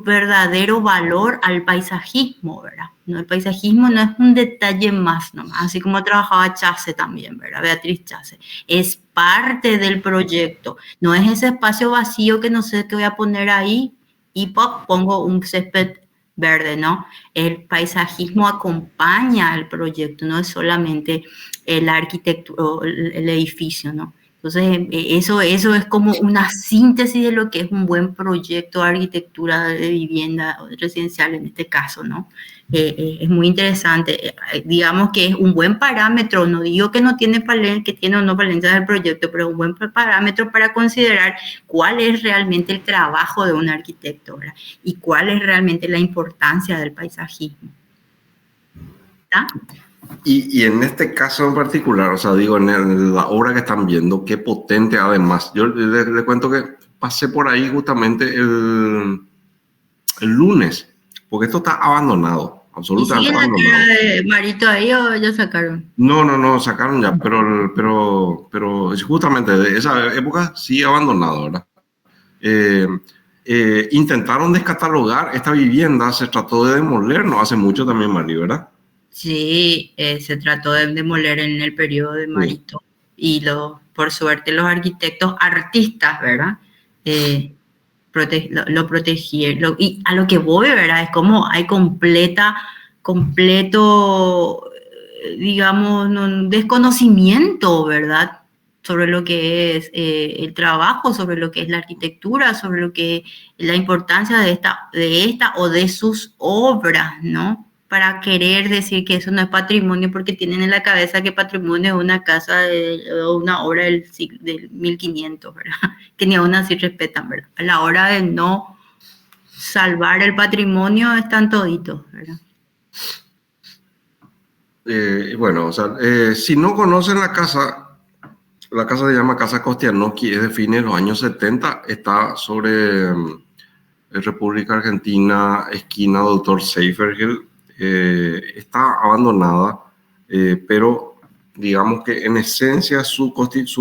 verdadero valor al paisajismo, ¿verdad? No, el paisajismo no es un detalle más nomás, así como trabajaba Chase también, ¿verdad? Beatriz Chase. Es parte del proyecto, no es ese espacio vacío que no sé qué voy a poner ahí y pop, pongo un césped verde, ¿no? El paisajismo acompaña el proyecto, no es solamente la arquitectura, el edificio, ¿no? Entonces, eso es como una síntesis de lo que es un buen proyecto de arquitectura de vivienda residencial en este caso, ¿no? Es muy interesante. Digamos que es un buen parámetro, no digo que no tiene que tiene o no valencia del proyecto, pero un buen parámetro para considerar cuál es realmente el trabajo de un arquitecto, ¿verdad? Y cuál es realmente la importancia del paisajismo. ¿Está? Y en este caso en particular, o sea, digo, en la obra que están viendo, qué potente además. Yo le cuento que pasé por ahí justamente el lunes, porque esto está abandonado, ¿Y absolutamente sigue la abandonado. cara de Marito ahí o ya sacaron? No, sacaron ya, pero es justamente de esa época sí abandonado, ¿verdad? Eh, intentaron descatalogar esta vivienda, se trató de demoler, no hace mucho también, Mari, ¿verdad? Sí, se trató de demoler en el periodo de Sí. Marito y por suerte los arquitectos artistas, ¿verdad? Lo protegieron. Y a lo que voy, ¿verdad? Es como hay completo, digamos, desconocimiento, ¿verdad? Sobre lo que es el trabajo, sobre lo que es la arquitectura, sobre lo que es la importancia de esta o de sus obras, ¿no? Para querer decir que eso no es patrimonio porque tienen en la cabeza que patrimonio es una casa o una obra del 1500, ¿verdad? Que ni aún así respetan, ¿verdad? A la hora de no salvar el patrimonio están toditos, ¿verdad? Bueno, o sea, si no conocen la casa se llama Casa Kostianowski, es de fines de los años 70, está sobre República Argentina, esquina Doctor Seifergel, está abandonada, pero digamos que en esencia sus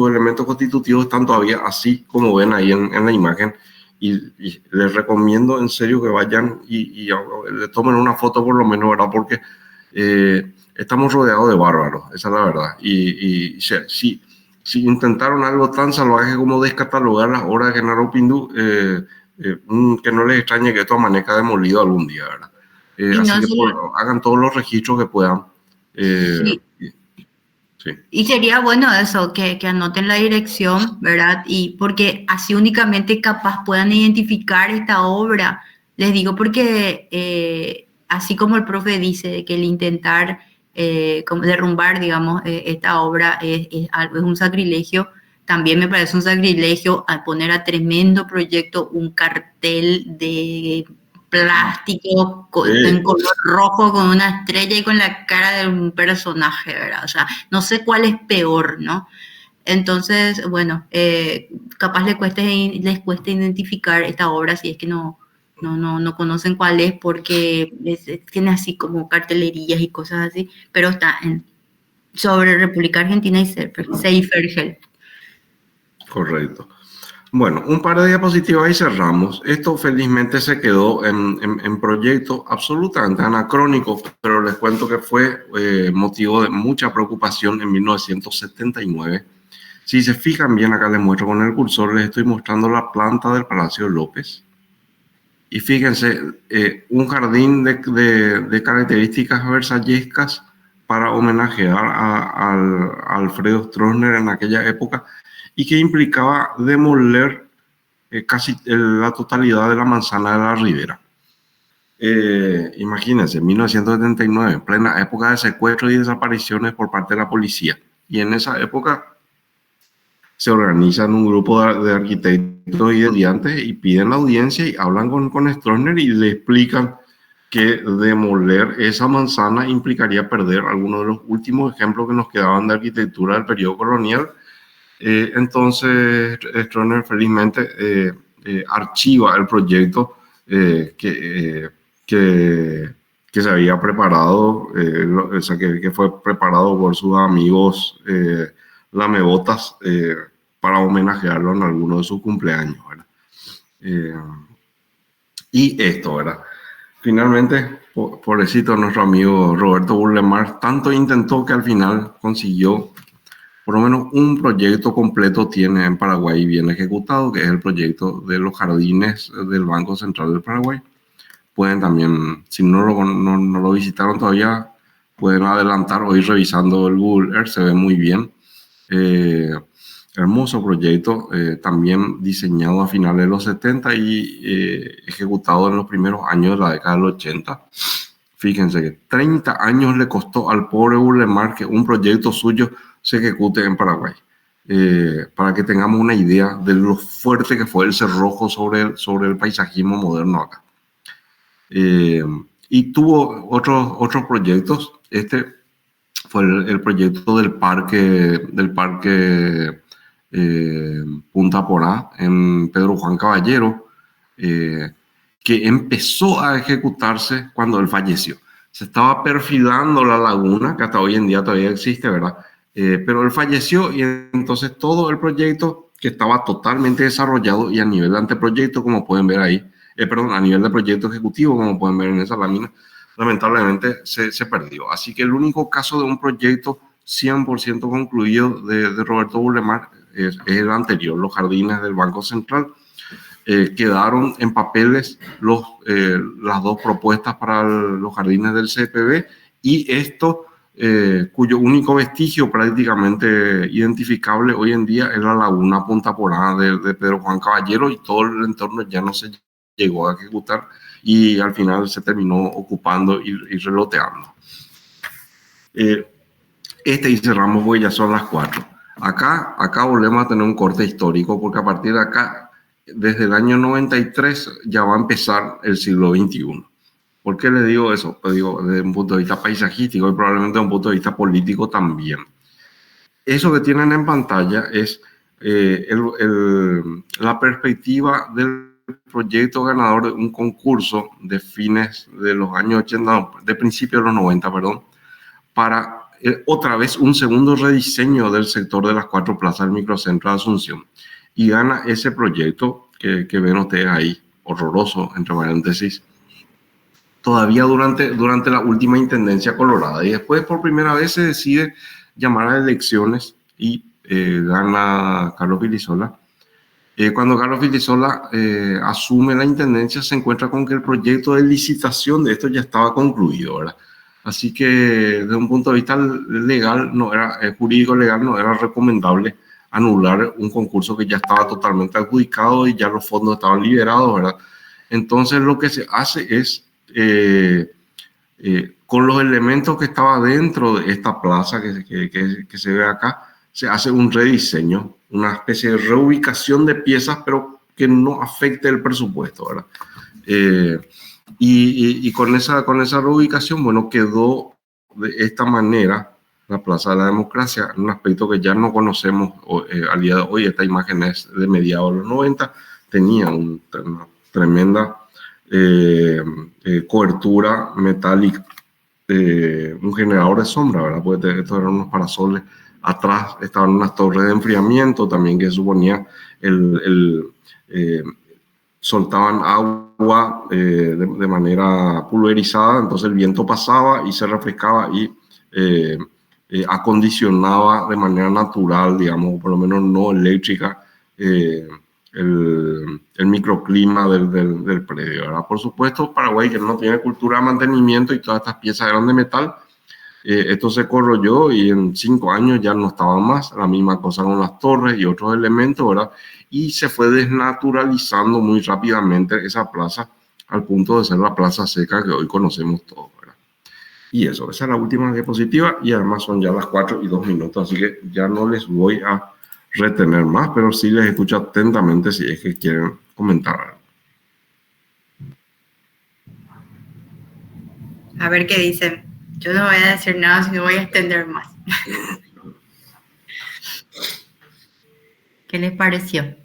elementos constitutivos están todavía así como ven ahí en la imagen. Y les recomiendo en serio que vayan y le tomen una foto por lo menos, ¿verdad? Porque estamos rodeados de bárbaros, esa es la verdad. Y si intentaron algo tan salvaje como descatalogar las obras de Genaro Pindú, que no les extrañe que esto amanezca demolido algún día, ¿verdad? Y Así no que solo, hagan todos los registros que puedan. sí, Sí. y sería bueno eso, que anoten la dirección, ¿verdad? Y porque así únicamente capaz puedan identificar esta obra. Les digo porque así como el profe dice que el intentar como derrumbar, digamos, esta obra es un sacrilegio, también me parece un sacrilegio al poner a tremendo proyecto un cartel de plástico en Sí. color rojo con una estrella y con la cara de un personaje, ¿verdad? O sea, no sé cuál es peor, ¿no? Entonces, bueno, capaz les cueste identificar esta obra si es que no conocen cuál es porque tiene así como cartelerías y cosas así, pero está sobre República Argentina y Seifergel. Correcto. Bueno, un par de diapositivas y cerramos. Esto felizmente se quedó en proyecto absolutamente anacrónico, pero les cuento que fue motivo de mucha preocupación en 1979. Si se fijan bien, acá les muestro con el cursor, les estoy mostrando la planta del Palacio López. Y fíjense, un jardín de características versallescas para homenajear a Alfredo Stroessner en aquella época y que implicaba demoler casi la totalidad de la manzana de la Ribera. Imagínense, 1979, en plena época de secuestros y desapariciones por parte de la policía. Y en esa época se organizan un grupo de arquitectos y estudiantes y piden la audiencia y hablan con Stroessner y le explican que demoler esa manzana implicaría perder algunos de los últimos ejemplos que nos quedaban de arquitectura del periodo colonial. Entonces Stroessner felizmente archiva el proyecto que se había preparado, o sea, que fue preparado por sus amigos lamebotas para homenajearlo en alguno de sus cumpleaños, ¿verdad? Y esto, ¿verdad? Finalmente, pobrecito nuestro amigo Roberto Burle Marx, tanto intentó que al final consiguió por lo menos un proyecto completo tiene en Paraguay bien ejecutado, que es el proyecto de los jardines del Banco Central del Paraguay. Pueden también, si no lo visitaron todavía, pueden adelantar o ir revisando el Google Earth, se ve muy bien. Hermoso proyecto, también diseñado a finales de los 70 y ejecutado en los primeros años de la década del 80. Fíjense que 30 años le costó al pobre Burle Marx que un proyecto suyo se ejecute en Paraguay. Para que tengamos una idea de lo fuerte que fue el cerrojo sobre el paisajismo moderno acá. Y tuvo otros proyectos. Este fue el proyecto del parque Punta Porá en Pedro Juan Caballero, que empezó a ejecutarse cuando él falleció. Se estaba perfilando la laguna, que hasta hoy en día todavía existe, ¿verdad? Pero él falleció y entonces todo el proyecto que estaba totalmente desarrollado y a nivel de anteproyecto, como pueden ver ahí, a nivel de proyecto ejecutivo, como pueden ver en esa lámina, lamentablemente se perdió. Así que el único caso de un proyecto 100% concluido de Roberto Burle Marx es el anterior, los jardines del Banco Central. Quedaron en papeles las dos propuestas para los jardines del CPB y esto, cuyo único vestigio prácticamente identificable hoy en día es la laguna Punta Porá de Pedro Juan Caballero, y todo el entorno ya no se llegó a ejecutar y al final se terminó ocupando y reloteando. Y cerramos porque ya son las 4. Acá volvemos a tener un corte histórico porque a partir de acá, desde el año 93 ya va a empezar el siglo XXI. ¿Por qué les digo eso? Pues digo, desde un punto de vista paisajístico y probablemente desde un punto de vista político también. Eso que tienen en pantalla es la perspectiva del proyecto ganador de un concurso de fines de los años 80, de principios de los 90, perdón, para otra vez un segundo rediseño del sector de las 4 plazas del microcentro de Asunción. Y gana ese proyecto que ven ustedes ahí, horroroso, entre paréntesis, todavía durante la última intendencia colorada. Y después por primera vez se decide llamar a elecciones y gana Carlos Vilisola. Cuando Carlos Vilisola asume la intendencia, se encuentra con que el proyecto de licitación de esto ya estaba concluido, ¿verdad? Así que desde un punto de vista legal, jurídico legal, no era recomendable anular un concurso que ya estaba totalmente adjudicado y ya los fondos estaban liberados, ¿verdad? Entonces lo que se hace es, con los elementos que estaban dentro de esta plaza que se ve acá, se hace un rediseño, una especie de reubicación de piezas, pero que no afecte el presupuesto, ¿verdad? Y con esa reubicación, bueno, quedó de esta manera la Plaza de la Democracia, un aspecto que ya no conocemos al día de hoy. Esta imagen es de mediados de los 90, tenía una tremenda cobertura metálica, un generador de sombra, ¿verdad? Porque estos eran unos parasoles Atrás estaban unas torres de enfriamiento también que suponía soltaban agua de manera pulverizada, entonces el viento pasaba y se refrescaba y acondicionaba de manera natural, digamos, por lo menos no eléctrica, el microclima del predio, ¿verdad? Por supuesto, Paraguay, que no tiene cultura de mantenimiento y todas estas piezas eran de metal, esto se corroyó y en 5 años ya no estaba más. La misma cosa con las torres y otros elementos, ¿verdad? Y se fue desnaturalizando muy rápidamente esa plaza al punto de ser la plaza seca que hoy conocemos todos, ¿verdad? Y eso, esa es la última diapositiva y además son ya las 4:02, así que ya no les voy a retener más, pero sí les escucho atentamente si es que quieren comentar algo. A ver qué dicen. Yo no voy a decir nada, sino voy a extender más. ¿Qué les pareció?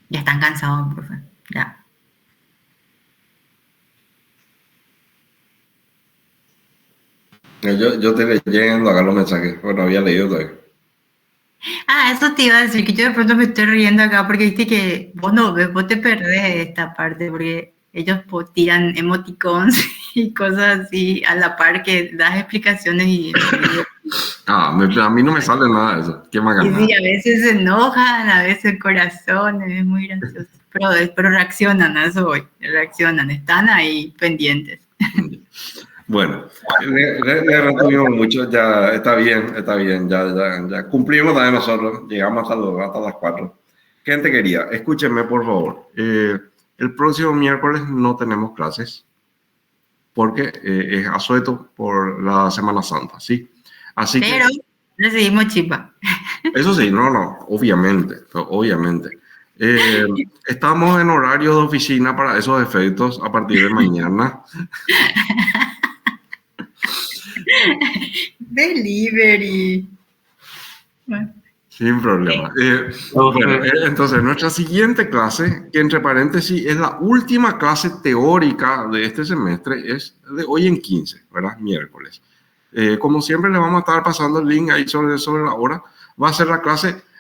Ya están cansados, profe. Ya. Yo te leyendo acá los mensajes, bueno, había leído todavía. Eso te iba a decir, que yo de pronto me estoy riendo acá porque viste que vos no ves, vos te perdés esta parte porque ellos tiran emoticons y cosas así a la par que das explicaciones y... a mí no me sale nada de eso. ¿Qué más ganas? Y sí, a veces se enojan, a veces corazones, es muy gracioso. Pero reaccionan, a eso voy, reaccionan, están ahí pendientes. Bueno, le resumimos mucho, ya está bien, ya cumplimos también nosotros, llegamos hasta las 4. Gente querida, escúchenme por favor, el próximo miércoles no tenemos clases porque es asueto por la Semana Santa, ¿sí? Así pero recibimos chipa. Eso sí, no, obviamente. Estamos en horario de oficina para esos efectos a partir de mañana. Delivery. Bueno. Sin problema. Bueno, entonces nuestra siguiente clase, que entre paréntesis es la última clase teórica de este semestre, es de hoy en 15, ¿verdad? Miércoles. Como siempre, le vamos a estar pasando el link ahí sobre la hora. Va a ser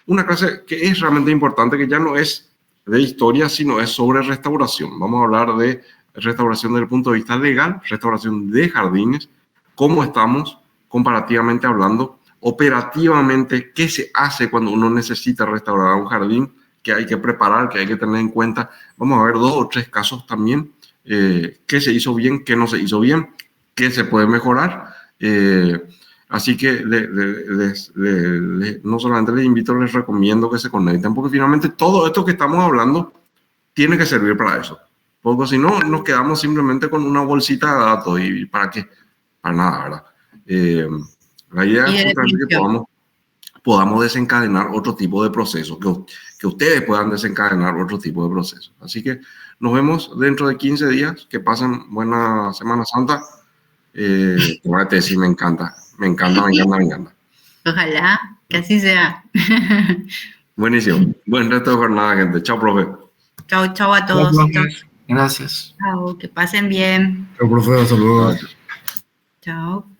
una clase que es realmente importante, que ya no es de historia, sino es sobre restauración. Vamos a hablar de restauración desde el punto de vista legal, restauración de jardines, cómo estamos comparativamente hablando, operativamente, qué se hace cuando uno necesita restaurar un jardín, qué hay que preparar, qué hay que tener en cuenta. Vamos a ver 2 o 3 casos también, qué se hizo bien, qué no se hizo bien, qué se puede mejorar. Así que no solamente les invito, les recomiendo que se conecten, porque finalmente todo esto que estamos hablando tiene que servir para eso. Porque si no, nos quedamos simplemente con una bolsita de datos. ¿Y para qué? Para nada, ¿verdad? La idea es justamente que podamos desencadenar otro tipo de procesos, que ustedes puedan desencadenar otro tipo de procesos. Así que nos vemos dentro de 15 días. Que pasen buena Semana Santa. Sí, me encanta. Ojalá que así sea. Buenísimo. Buen resto de jornada, gente. Chao, profe. Chao a todos. Gracias. Chao, que pasen bien. Chao, profe. Saludos. Chao.